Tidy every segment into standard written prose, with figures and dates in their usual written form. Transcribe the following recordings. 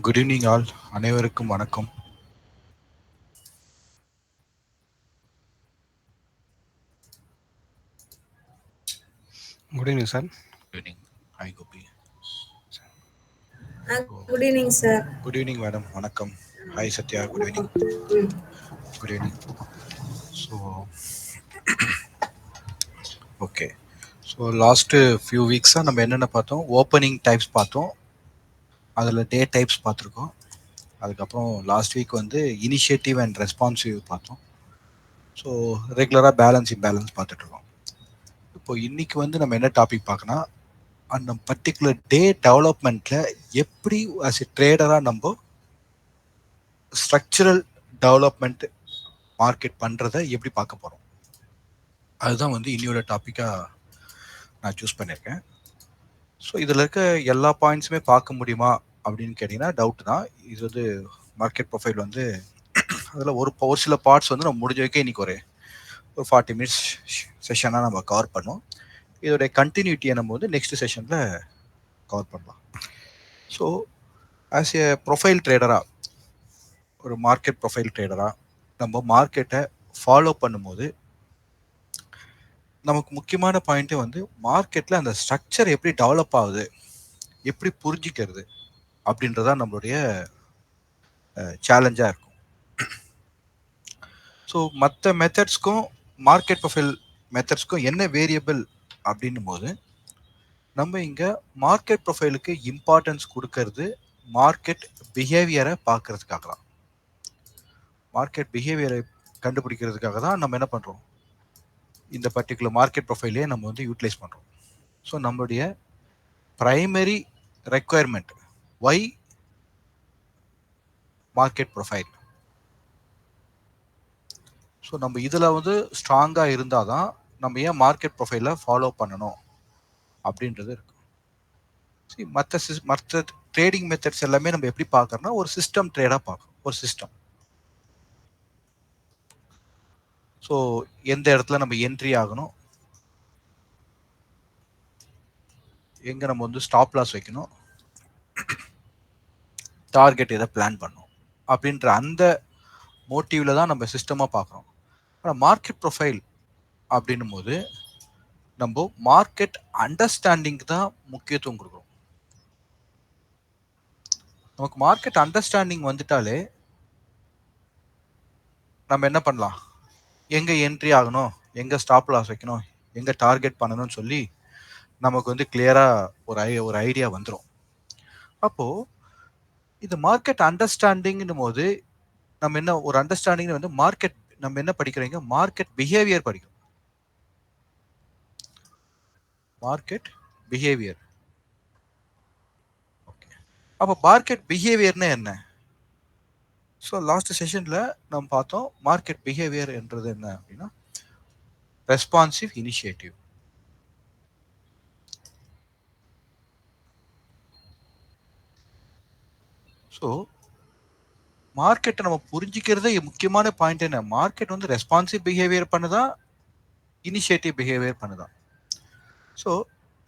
Good evening all, அனைவருக்கும் வணக்கம். Good evening sir. Good evening. Hi Gopi. Good evening sir. Good evening madam, வணக்கம். Hi Sathya, good evening. Good evening. So okay, so last few வீக்ஸாக நம்ம என்னென்ன பார்த்தோம்? Opening types பார்த்தோம், அதில் டே டைப்ஸ் பார்த்துருக்கோம். அதுக்கப்புறம் லாஸ்ட் வீக் வந்து இனிஷியேட்டிவ் அண்ட் ரெஸ்பான்சிவ் பார்த்தோம். ஸோ ரெகுலராக பேலன்ஸ் இம்பேலன்ஸ் பார்த்துட்ருக்கோம். இப்போ இன்றைக்கி வந்து நம்ம என்ன டாபிக் பார்க்கணும், அந்த பர்டிகுலர் டே டெவலப்மெண்ட்டில் எப்படி ஆஸ் எ ட்ரேடராக நம்ம ஸ்ட்ரக்சரல் டெவலப்மெண்ட் மார்க்கெட் பண்ணுறதை எப்படி பார்க்க போகிறோம், அதுதான் வந்து இன்னொரு டாப்பிக்காக நான் சூஸ் பண்ணியிருக்கேன். ஸோ இதில் இருக்க எல்லா பாயிண்ட்ஸுமே பார்க்க முடியுமா அப்படின்னு கேட்டிங்கன்னா டவுட் தான். இது வந்து மார்க்கெட் ப்ரொஃபைல் வந்து அதில் ஒரு சில பார்ட்ஸ் வந்து நம்ம முடிஞ்ச வரைக்கும் இன்றைக்கி ஒரு 40 மினிட்ஸ் செஷனாக நம்ம கவர் பண்ணோம். இதோடைய கண்டினியூட்டியை நம்ம வந்து நெக்ஸ்ட் செஷனில் கவர் பண்ணலாம். ஸோ ஆஸ் எ ப்ரொஃபைல் ட்ரேடராக, ஒரு மார்க்கெட் ப்ரொஃபைல் ட்ரேடராக நம்ம மார்க்கெட்டை ஃபாலோ பண்ணும்போது நமக்கு முக்கியமான பாயிண்ட்டு வந்து மார்க்கெட்டில் அந்த ஸ்ட்ரக்சர் எப்படி டெவலப் ஆகுது, எப்படி புரிஞ்சிக்கிறது அப்படின்றதான் நம்மளுடைய சேலஞ்சாக இருக்கும். ஸோ மற்ற மெத்தட்ஸ்க்கும் மார்க்கெட் ப்ரொஃபைல் மெத்தட்ஸ்க்கும் என்ன வேரியபிள் அப்படின்னும் போது நம்ம இங்கே மார்க்கெட் ப்ரொஃபைலுக்கு இம்பார்ட்டன்ஸ் கொடுக்கறது மார்க்கெட் பிஹேவியரை பார்க்கறதுக்காக தான். மார்க்கெட் பிஹேவியரை கண்டுபிடிக்கிறதுக்காக தான் நம்ம என்ன பண்ணுறோம், இந்த பர்டிகுலர் மார்க்கெட் ப்ரொஃபைலே நம்ம வந்து யூட்டிலைஸ் பண்ணுறோம். ஸோ நம்மளுடைய primary requirement why market profile. So நம்ம இதில் வந்து ஸ்ட்ராங்காக இருந்தால் தான் நம்ம ஏன் மார்க்கெட் ப்ரொஃபைலை ஃபாலோ பண்ணணும் அப்படின்றது இருக்கு. மற்ற ட்ரேடிங் மெத்தட்ஸ் எல்லாமே நம்ம எப்படி பார்க்கறோம்னா ஒரு சிஸ்டம் ட்ரேடாக பார்க்கணும், ஒரு சிஸ்டம். ஸோ எந்த இடத்துல நம்ம என்ட்ரி ஆகணும், எங்கே நம்ம வந்து ஸ்டாப் லாஸ் வைக்கணும், டார்கெட் எதை பிளான் பண்ணணும் அப்படின்ற அந்த மோட்டிவில் தான் நம்ம சிஸ்டமாக பார்க்குறோம். ஆனால் மார்க்கெட் ப்ரொஃபைல் அப்படின்னும் போது நம்ம மார்க்கெட் அண்டர்ஸ்டாண்டிங்க்கு தான் முக்கியத்துவம் கொடுக்குறோம். நமக்கு மார்க்கெட் அண்டர்ஸ்டாண்டிங் வந்துட்டாலே நம்ம என்ன பண்ணலாம், எங்கே என்ட்ரி ஆகணும், எங்கே ஸ்டாப் லாஸ் வைக்கணும், எங்கே டார்கெட் பண்ணணும்னு சொல்லி நமக்கு வந்து கிளியராக ஒரு ஐடியா வந்துடும். அப்போது இது மார்க்கெட் அண்டர்ஸ்டாண்டிங்னும் போது நம்ம என்ன ஒரு அண்டர்ஸ்டாண்டிங் வந்து மார்க்கெட் நம்ம என்ன படிக்கிறீங்க, மார்க்கெட் பிஹேவியர் படிக்கிறோம். Market behaviour. ஓகே, அப்போ மார்க்கெட் பிஹேவியர்னா என்ன? ஸோ லாஸ்ட் செஷனில் நம்ம பார்த்தோம் மார்க்கெட் பிஹேவியர் என்றது என்ன அப்படின்னா ரெஸ்பான்சிவ் இனிஷியேட்டிவ். ஸோ மார்க்கெட்டை நம்ம புரிஞ்சிக்கிறதே முக்கியமான பாயிண்ட் என்ன, மார்க்கெட் வந்து ரெஸ்பான்சிவ் பிஹேவியர் பண்ணுதா, இனிஷியேட்டிவ் பிஹேவியர் பண்ணுதா? ஸோ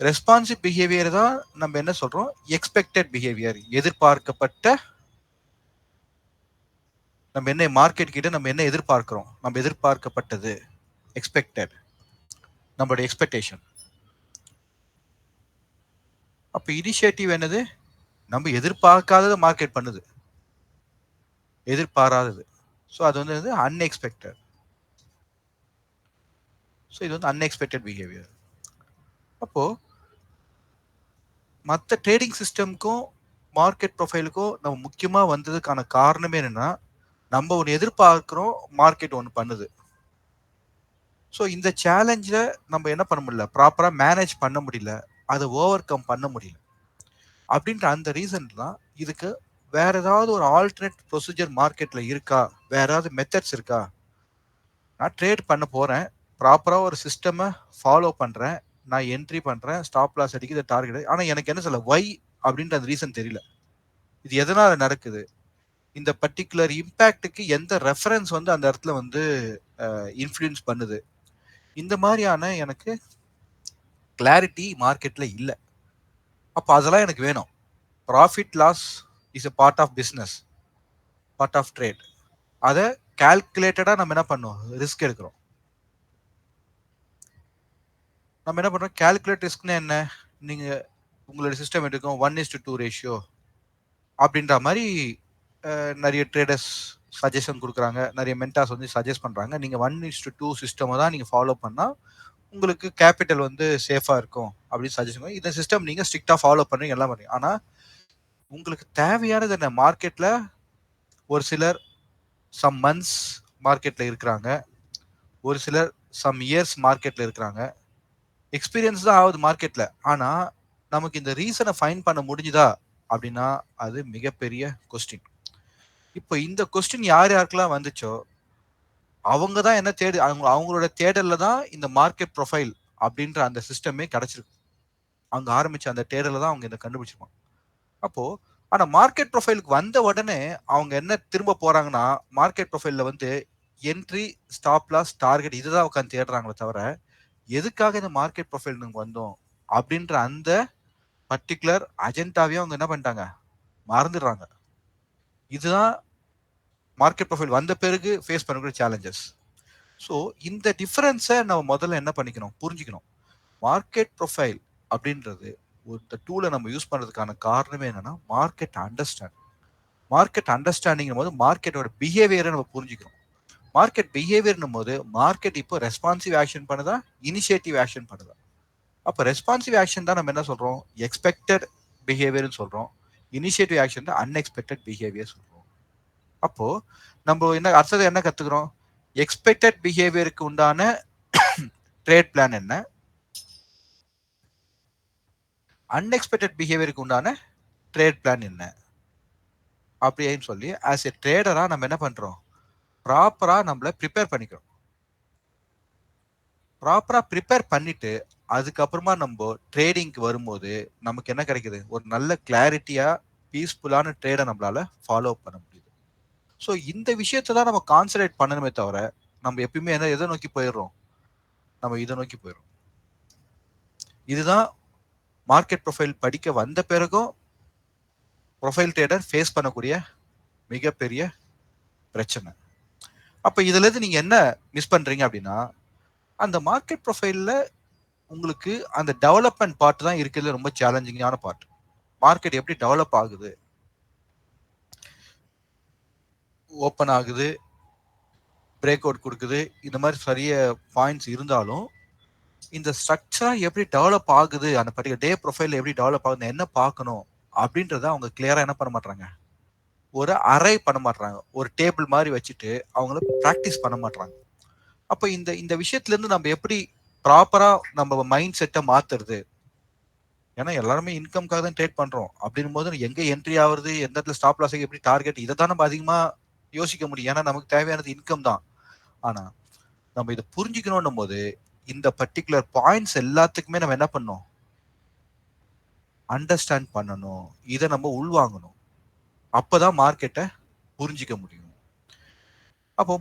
ரெஸ்பான்சிவ் பிஹேவியர் தான் நம்ம என்ன சொல்கிறோம், எக்ஸ்பெக்டட் பிஹேவியர், எதிர்பார்க்கப்பட்ட. நம்ம என்ன மார்க்கெட் கிட்ட நம்ம என்ன எதிர்பார்க்கிறோம், நம்ம எதிர்பார்க்கப்பட்டது, எக்ஸ்பெக்டட், நம்மளுடைய எக்ஸ்பெக்டேஷன். அப்போ இனிஷியேட்டிவ் என்னது, நம்ம எதிர்பார்க்காதது மார்க்கெட் பண்ணுது, எதிர்பாராதது. ஸோ அது வந்து அன்எக்ஸ்பெக்டட். ஸோ இது வந்து அன்எக்ஸ்பெக்டட் பிஹேவியர். அப்போது மற்ற ட்ரேடிங் சிஸ்டம்க்கும் மார்க்கெட் ப்ரொஃபைலுக்கும் நம்ம முக்கியமாக வந்ததுக்கான காரணமே என்னென்னா, நம்ம ஒன்று எதிர்பார்க்குறோம், மார்க்கெட் ஒன்று பண்ணுது. ஸோ இந்த சேலஞ்சில் நம்ம என்ன பண்ண முடியல, ப்ராப்பராக மேனேஜ் பண்ண முடியல, அதை ஓவர் கம் பண்ண முடியல. அப்படின்ற அந்த ரீசன் தான் இதுக்கு வேற ஏதாவது ஒரு ஆல்டர்னேட் ப்ரொசீஜர் மார்க்கெட்டில் இருக்கா, வேற ஏதாவது மெத்தட்ஸ் இருக்கா, நான் ட்ரேட் பண்ண போகிறேன், ப்ராப்பராக ஒரு சிஸ்டமை ஃபாலோ பண்ணுறேன், நான் என்ட்ரி பண்ணுறேன், ஸ்டாப் லாஸ் அடிக்குது, டார்கெட், ஆனால் எனக்கு என்ன சொல்ல ஒய் அப்படின்ற அந்த ரீசன் தெரியல. இது எதனால் நடக்குது, இந்த பர்டிகுலர் இம்பேக்டுக்கு எந்த ரெஃபரன்ஸ் வந்து அந்த இடத்துல வந்து இன்ஃப்ளூயன்ஸ் பண்ணுது, இந்த மாதிரியான எனக்கு கிளாரிட்டி மார்க்கெட்டில் இல்லை. அப்போ அதெல்லாம் எனக்கு வேணும். Profit loss is a part of business, part of trade. அதை கால்குலேட்டடா நம்ம என்ன பண்ணோம், ரிஸ்க் எடுக்கிறோம். நம்ம என்ன பண்றோம், கால்குலேட் ரிஸ்க்னா என்ன, நீங்க உங்களோட சிஸ்டம் எடுக்கும் 1:2 ரேஷியோ அப்படின்ற மாதிரி நிறைய ட்ரேடர்ஸ் சஜஷன் கொடுக்குறாங்க, நிறைய மென்டார்ஸ் வந்து சஜஸ்ட் பண்றாங்க. நீங்க 1:2 சிஸ்டம் தான் நீங்க ஃபாலோ பண்ணா உங்களுக்கு கேபிட்டல் வந்து சேஃபா இருக்கும் அப்படின்னு சஜஷன் பண்ணி இந்த சிஸ்டம் நீங்க ஸ்ட்ரிக்டா ஃபாலோ பண்றீங்க, எல்லாம் பண்றீங்க. ஆனா உங்களுக்கு தேவையானது என்ன, மார்க்கெட்ல ஒரு சிலர் சம் மந்த்ஸ் மார்க்கெட்ல இருக்கிறாங்க, ஒரு சிலர் சம் இயர்ஸ் மார்க்கெட்ல இருக்கிறாங்க, எக்ஸ்பீரியன்ஸ் தான் ஆகுது மார்க்கெட்ல. ஆனா நமக்கு இந்த ரீசனை ஃபைன் பண்ண முடிஞ்சுதா அப்படின்னா அது மிகப்பெரிய கொஸ்டின். இப்போ இந்த கொஸ்டின் யார் யாருக்கெல்லாம் வந்துச்சோ அவங்க தான் என்ன தேடு, அவங்களோட தேடல்ல தான் இந்த மார்க்கெட் ப்ரொஃபைல் அப்படின்ற அந்த சிஸ்டமே கிடைச்சிருக்கு. அங்க ஆரம்பிச்ச அந்த தேடல தான் அவங்க இதை கண்டுபிடிச்சிருப்பாங்க. அப்போ ஆனா மார்க்கெட் ப்ரொஃபைலுக்கு வந்த உடனே அவங்க என்ன திரும்ப போறாங்கன்னா, மார்க்கெட் ப்ரொஃபைல்ல வந்து என்ட்ரி, ஸ்டாப் லாஸ், டார்கெட் இதுதான் உட்காந்து தேடுறாங்களே தவிர எதுக்காக இந்த மார்க்கெட் ப்ரொஃபைல் நாங்க வந்தோம் அப்படின்ற அந்த பர்டிகுலர் அஜெண்டாவையும் அவங்க என்ன பண்ணிட்டாங்க, மறந்துடுறாங்க. இதுதான் மார்க்கெட் ப்ரொஃபைல் வந்த பிறகு ஃபேஸ் பண்ணக்கூடிய சேலஞ்சஸ். ஸோ இந்த டிஃபரன்ஸை நம்ம முதல்ல என்ன பண்ணிக்கணும், புரிஞ்சுக்கணும். மார்க்கெட் ப்ரொஃபைல் அப்படின்றது ஒரு டூலை நம்ம யூஸ் பண்றதுக்கான காரணமே என்னன்னா மார்க்கெட் அண்டர்ஸ்டாண்டிங். மார்க்கெட் அண்டர்ஸ்டாண்டிங் போது மார்க்கெட்டோட பிஹேவியரை நம்ம புரிஞ்சுக்கிறோம். மார்க்கெட் பிஹேவியர்னும் போது மார்க்கெட் இப்போ ரெஸ்பான்சிவ் ஆக்ஷன் பண்ணுதா, இனிஷியேட்டிவ் ஆக்ஷன் பண்ணுதா. அப்போ ரெஸ்பான்சிவ் ஆக்ஷன் தான் நம்ம என்ன சொல்றோம், எக்ஸ்பெக்டட் பிஹேவியர்னு சொல்றோம். இனிஷியேட்டிவ் ஆக்ஷன் தான் அன்எக்ஸ்பெக்டட் பிஹேவியர் சொல்றோம். அப்போ நம்ம என்ன அடுத்தது என்ன கத்துக்கிறோம், எக்ஸ்பெக்டட் பிஹேவியருக்கு உண்டான ட்ரேட் பிளான் என்ன, அன்எக்ஸ்பெக்டட் பிஹேவியருக்கு உண்டான ட்ரேட் பிளான் என்ன அப்படின்னு சொல்லி ஆஸ் எ ட்ரேடரா நம்ம என்ன பண்றோம், ப்ராப்பரா நம்மள ப்ரிப்பேர் பண்ணிக்கிறோம். ப்ராப்பரா ப்ரிப்பேர் பண்ணிட்டு அதுக்கப்புறமா நம்ம ட்ரேடிங்க்கு வரும்போது நமக்கு என்ன கிடைக்குது, ஒரு நல்ல கிளாரிட்டியா பீஸ்ஃபுல்லான ட்ரேடை நம்மளால ஃபாலோ பண்ண முடியுது. ஸோ இந்த விஷயத்தை தான் நம்ம கான்சன்ட்ரேட் பண்ணணுமே தவிர நம்ம எப்பயுமே என்ன எதை நோக்கி போயிடுறோம், நம்ம இதை நோக்கி போயிடுறோம். இதுதான் மார்க்கெட் ப்ரொஃபைல் படிக்க வந்த பிறகும் ப்ரொஃபைல் ட்ரேடர் ஃபேஸ் பண்ணக்கூடிய மிகப்பெரிய பிரச்சனை. அப்ப இதுல இருந்து நீங்க என்ன மிஸ் பண்றீங்க அப்படின்னா, அந்த மார்க்கெட் ப்ரொஃபைல்ல உங்களுக்கு அந்த டெவலப்மெண்ட் பார்ட் தான் இருக்கிறதுல ரொம்ப சேலஞ்சிங்கான பார்ட். மார்க்கெட் எப்படி டெவலப் ஆகுது, ஓப்பன் ஆகுது, பிரேக் அவுட் கொடுக்குது, இந்த மாதிரி சரிய பாயிண்ட்ஸ் இருந்தாலும் இந்த ஸ்ட்ரக்சரா எப்படி டெவலப் ஆகுது, அந்த பர்டிகுலர் டே ப்ரொஃபைல் எப்படி டெவலப் ஆகுது, என்ன பார்க்கணும் அப்படின்றத அவங்க கிளியரா என்ன பண்ண மாட்டாங்க, ஒரு அரை பண்ண மாட்டாங்க, ஒரு டேபிள் மாதிரி வச்சுட்டு அவங்கள ப்ராக்டிஸ் பண்ண மாட்டாங்க. அப்ப இந்த இந்த விஷயத்துல இருந்து நம்ம எப்படி ப்ராப்பரா நம்ம மைண்ட் செட்டை மாத்துறது, ஏன்னா எல்லாருமே இன்கம்காக தான் ட்ரேட் பண்றோம் அப்படின்னும் போது எங்க என்ட்ரி ஆகுறது, எந்த இடத்துல ஸ்டாப் லாஸ், எப்படி டார்கெட், இதை தான் நம்ம அதிகமா யோசிக்க முடியும். ஏன்னா நமக்கு தேவையானது இன்கம் தான். ஆனா நம்ம இதை புரிஞ்சுக்கணும் போது இந்த பர்டிகுலர் பாயிண்ட்ஸ் எல்லாத்துக்குமே நம்ம என்ன பண்ணணும், அண்டர்ஸ்டாண்ட் பண்ணணும், இதை நம்ம உள்வாங்கணும். அப்பதான் மார்க்கெட்டை புரிஞ்சிக்க முடியும். அப்போ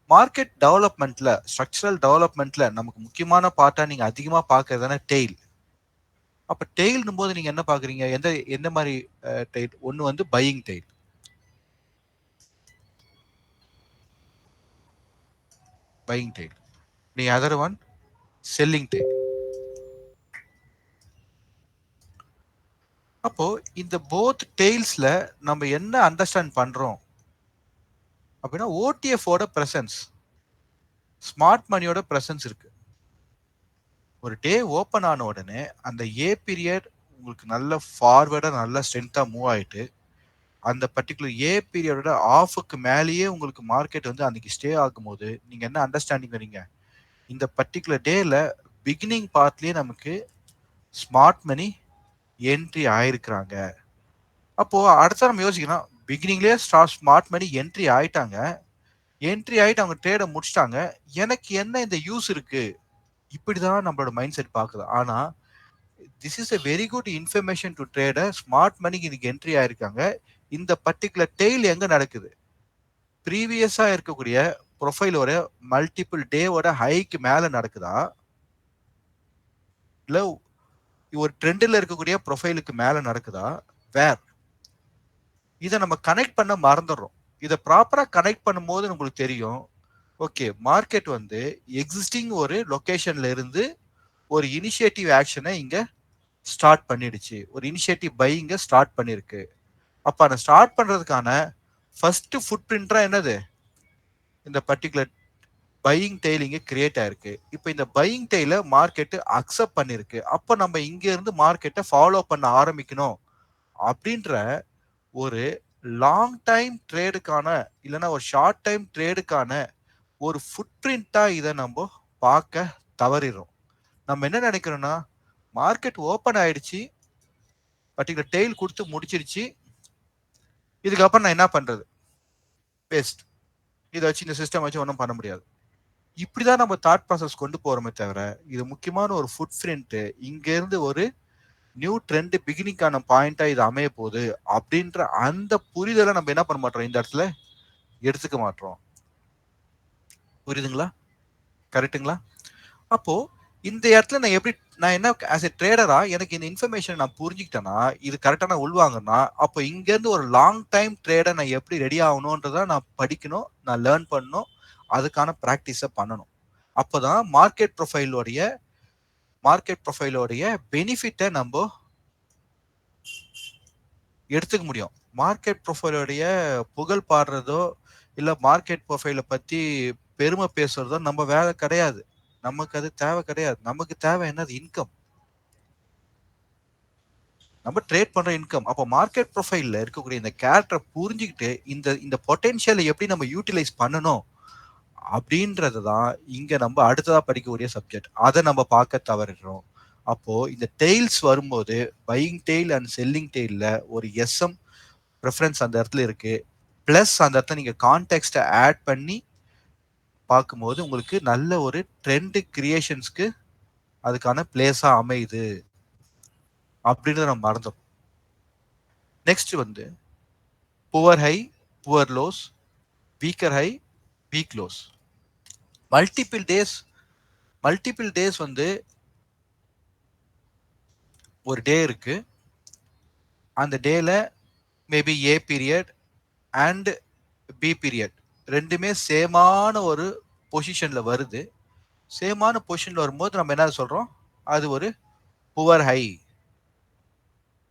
மார்க்கெட் டெவலப்மெண்ட்ல, ஸ்ட்ரக்சரல் டெவலப்மெண்ட்ல நமக்கு முக்கியமான பார்ட்டா நீங்க அதிகமா பாக்குறதுனா டெய்ல். அப்ப டெய்ல்னும் போது நீங்க என்ன பாக்குறீங்க, எந்த மாதிரி டெய்ல், ஒன்னு வந்து பையிங் டெய்ல், பையிங் டெய்ல், நீ அதர் ஒன் செல்லிங் டெய்ல். அப்போ இந்த போத் டெய்ல்ஸ்ல நம்ம என்ன அண்டர்ஸ்டாண்ட் பண்றோம் அப்படின்னா ஓடிஎஃப் ஓட பிரசன்ஸ், ஸ்மார்ட் மணியோட பிரசன்ஸ் இருக்கு. ஒரு டே ஓப்பன் ஆன உடனே அந்த ஏ பீரியட் உங்களுக்கு நல்ல ஃபார்வர்டா நல்ல ஸ்ட்ரென்த்தா மூவ் ஆயிட்டு அந்த பர்டிகுலர் ஏ பீரியடோட ஆஃபுக்கு மேலேயே உங்களுக்கு மார்க்கெட் வந்து அன்னைக்கு ஸ்டே ஆகும்போது நீங்க என்ன அண்டர்ஸ்டாண்டிங் வரீங்க, இந்த பர்டிகுலர் டேல பிகினிங் பார்ட்லயே நமக்கு ஸ்மார்ட் மணி என்ட்ரி ஆயிருக்கிறாங்க. அப்போ அடுத்த நம்ம யோசிக்கணும், பிகினிங்லயே ஸ்மார்ட் மணி என்ட்ரி ஆயிட்டாங்க, என்ட்ரி ஆயிட்டு அவங்க ட்ரேட முடிச்சிட்டாங்க, எனக்கு என்ன இந்த யூஸ் இருக்கு, இப்படிதான் நம்மளோட மைண்ட் செட் பாக்குது. ஆனா this is a very good information to trader. Smart மணிக்கு இன்னைக்கு என்ட்ரி ஆயிருக்காங்க, இந்த பர்டிகுலர் டெய்ல் எங்க நடக்குது, ப்ரீவியஸா இருக்கக்கூடிய ப்ரொஃபைலோட மல்டிபிள் டேவோட ஹைக்கு மேல நடக்குதா, இல்ல ஒரு ட்ரெண்ட்ல இருக்கக்கூடிய ப்ரொஃபைலுக்கு மேல நடக்குதா, வேர் இதை நம்ம கனெக்ட் பண்ண மறந்துடுறோம். இதை ப்ராப்பரா கனெக்ட் பண்ணும்போது உங்களுக்கு தெரியும், ஓகே மார்க்கெட் வந்து எக்ஸிஸ்டிங் ஒரு லொகேஷன்ல இருந்து ஒரு இனிஷியேட்டிவ் ஆக்ஷனை இங்க ஸ்டார்ட் பண்ணிடுச்சு, ஒரு இனிஷியேட்டிவ் பையிங்க ஸ்டார்ட் பண்ணிருக்கு. அப்ப அதை ஸ்டார்ட் பண்றதுக்கான ஃபர்ஸ்ட் ஃபுட் பிரிண்டா என்னது, இந்த பர்டிகுலர் பையிங் டெய்ல் இங்க கிரியேட் ஆயிருக்கு. இப்போ இந்த பையிங் டெய்ல மார்க்கெட் அக்செப்ட் பண்ணிருக்கு. அப்ப நம்ம இங்க இருந்து மார்க்கெட்டை ஃபாலோ பண்ண ஆரம்பிக்கணும் அப்படின்ற ஒரு லாங் டைம் ட்ரேடுக்கான இல்லைன்னா ஒரு ஷார்ட் டைம் ட்ரேடுக்கான ஒரு ஃபுட் பிரிண்டா இதை நம்ம பார்க்க தவறிடும். நம்ம என்ன நினைக்கிறோம்னா, மார்க்கெட் ஓப்பன் ஆயிடுச்சு, பர்டிகுலர் டெய்ல் கொடுத்து முடிச்சிருச்சு, இதுக்கப்புறம் நான் என்ன பண்றது, வேஸ்ட், இதை வச்சு இந்த சிஸ்டம் வச்சு ஒன்றும் பண்ண முடியாது. இப்படிதான் நம்ம தாட் ப்ராசஸ் கொண்டு போறோமே தவிர, இது முக்கியமான ஒரு ஃபுட் பிரிண்ட், இங்க இருந்து ஒரு நியூ ட்ரெண்ட் பிகினிங்கான பாயிண்டா இது அமைய போகுது அப்படின்ற அந்த புரிதலை நம்ம என்ன பண்ண மாட்டோம், இந்த இடத்துல எடுத்துக்க மாட்டோம். புரியுதுங்களா? கரெக்டுங்களா? அப்போ இந்த இடத்துல நான் எப்படி, நான் என்ன ஆஸ் எ ட்ரேடரா எனக்கு இந்த இன்ஃபர்மேஷன் நான் புரிஞ்சுக்கிட்டேன்னா, இது கரெக்டா நான் உள்வாங்கன்னா, அப்போ இங்க இருந்து ஒரு லாங் டைம் ட்ரேடை நான் எப்படி ரெடி ஆகணும்ன்றத நான் படிக்கணும், நான் லேர்ன் பண்ணணும், அதுக்கான ப்ராக்டிஸை பண்ணணும். அப்போதான் மார்க்கெட் ப்ரொஃபைலோடைய பெனிஃபிட்டை நம்ம எடுத்துக்க முடியும். மார்க்கெட் ப்ரொஃபைலோடைய புகழ் பாடுறதோ இல்ல மார்க்கெட் ப்ரொஃபைலை பத்தி பெருமை பேசுறதோ நம்ம வேலை கிடையாது. நமக்கு அது தேவை கிடையாது. நமக்கு தேவை என்னது, இன்கம். நம்ம ட்ரேட் பண்ற இன்கம். அப்போ மார்க்கெட் ப்ரொஃபைல்ல இருக்கக்கூடிய இந்த கேரக்டரை புரிஞ்சுக்கிட்டு இந்த இந்த பொட்டென்ஷியலை எப்படி நம்ம யூட்டிலைஸ் பண்ணணும் அப்படின்றது தான் இங்க நம்ம அடுத்ததா படிக்கக்கூடிய சப்ஜெக்ட். அதை நம்ம பார்க்க தவறிடுறோம். அப்போ இந்த டெய்ல்ஸ் வரும்போது பையிங் டெய்ல் அண்ட் செல்லிங் டெய்ல ஒரு எஸ்எம் ப்ரெஃபரன்ஸ் அந்த இடத்துல இருக்கு. பிளஸ் அந்த இடத்துல நீங்க கான்டெக்ஸ்ட ஆட் பண்ணி பார்க்கும்போது உங்களுக்கு நல்ல ஒரு ட்ரெண்ட் கிரியேஷன்ஸ்க்கு அதுக்கான பிளேஸா அமையுது அப்படின்றத நம்ம மறந்தோம். நெக்ஸ்ட் வந்து poor high, poor lows, weaker high, weak lows, multiple days வந்து ஒரு டே இருக்கு. அந்த டேல maybe A period and B period ரெண்டுமே சேமான ஒரு பொசிஷன்ல வருது. சேமான பொசிஷன்ல வரும்போது நம்ம என்ன சொல்றோம், அது ஒரு புவர் ஹை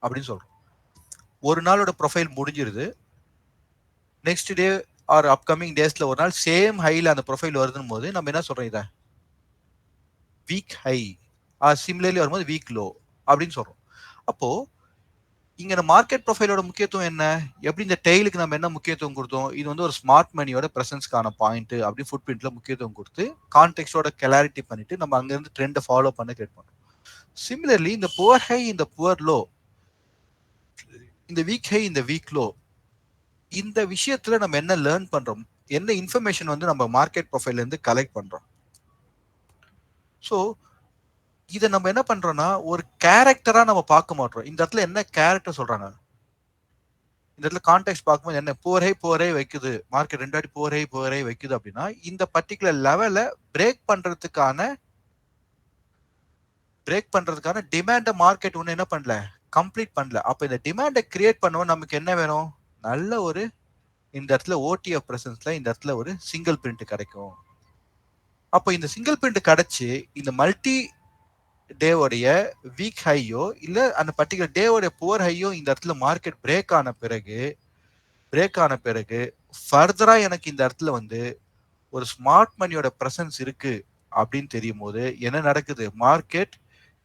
அப்படின்னு சொல்றோம். ஒரு நாளோட ப்ரொஃபைல் முடிஞ்சிருது, நெக்ஸ்ட் டே ஆர் அப்கமிங் டேஸ்ல ஒரு நாள் சேம் ஹைல அந்த ப்ரொஃபைல் வருதுன்னு போது நம்ம என்ன சொல்றோம், இதை வீக் ஹை ஆர் சிமிலர்லி வரும்போது வீக் லோ அப்படின்னு சொல்றோம். அப்போ இங்க இந்த மார்க்கெட் ப்ரொஃபைலோட முக்கியத்துவம் என்ன, எப்படி இந்த டெய்லுக்கு நம்ம என்ன முக்கியத்துவம் கொடுத்தோம், இது வந்து ஒரு ஸ்மார்ட் மணியோட பிரசன்ஸ்க்கான பாயிண்ட் அப்படி ஃபுட் பிரிண்ட்ல முக்கியத்துவம் கொடுத்து கான்டெக்ஸ்டோட கிளாரிட்டி பண்ணிட்டு நம்ம அங்க இருந்து ட்ரெண்டை ஃபாலோ பண்ண கிரியேட் பண்றோம். சிமிலர்லி இந்த புவர் ஹை, இந்த புவர் லோ, இந்த வீக் ஹை, இந்த வீக் லோ, இந்த விஷயத்துல நம்ம என்ன லேர்ன் பண்றோம், என்ன இன்ஃபர்மேஷன் வந்து நம்ம மார்க்கெட் ப்ரொஃபைல்ல இருந்து கலெக்ட் பண்றோம். ஸோ இதை நம்ம என்ன பண்றோம்னா ஒரு கேரக்டரா நம்ம பார்க்க மாட்டோம். இந்த இடத்துல என்ன கேரக்டர் சொல்றாங்க, இந்த இடத்துல கான்டெக்ட் பார்க்கும்போது என்ன புவரை வைக்குது, மார்க்கெட் 2 வாட்டி புவரை வைக்குது அப்படின்னா இந்த பர்டிகுலர் லெவலை பிரேக் பண்றதுக்கான டிமாண்ட மார்க்கெட் ஒண்ணு என்ன பண்ணல, கம்ப்ளீட் பண்ணல. அப்ப இந்த டிமாண்டை கிரியேட் பண்ணவும் நமக்கு என்ன வேணும், நல்ல ஒரு இந்த இடத்துல ஓடிஎஃப் பிரசன்ஸ்ல இந்த இடத்துல ஒரு சிங்கிள் பிரிண்ட் கிடைக்கும். அப்போ இந்த சிங்கிள் பிரிண்ட் கிடைச்சு இந்த மல்டி டேவோடைய வீக் ஹையோ இல்ல அந்த பர்டிகுலர் டேவோடைய புவர் ஹையோ இந்த இடத்துல மார்க்கெட் பிரேக் ஆன பிறகு ஃபர்தரா எனக்கு இந்த இடத்துல வந்து ஒரு ஸ்மார்ட் மணியோட பிரசன்ஸ் இருக்கு அப்படின்னு தெரியும் போது என்ன நடக்குது, மார்க்கெட்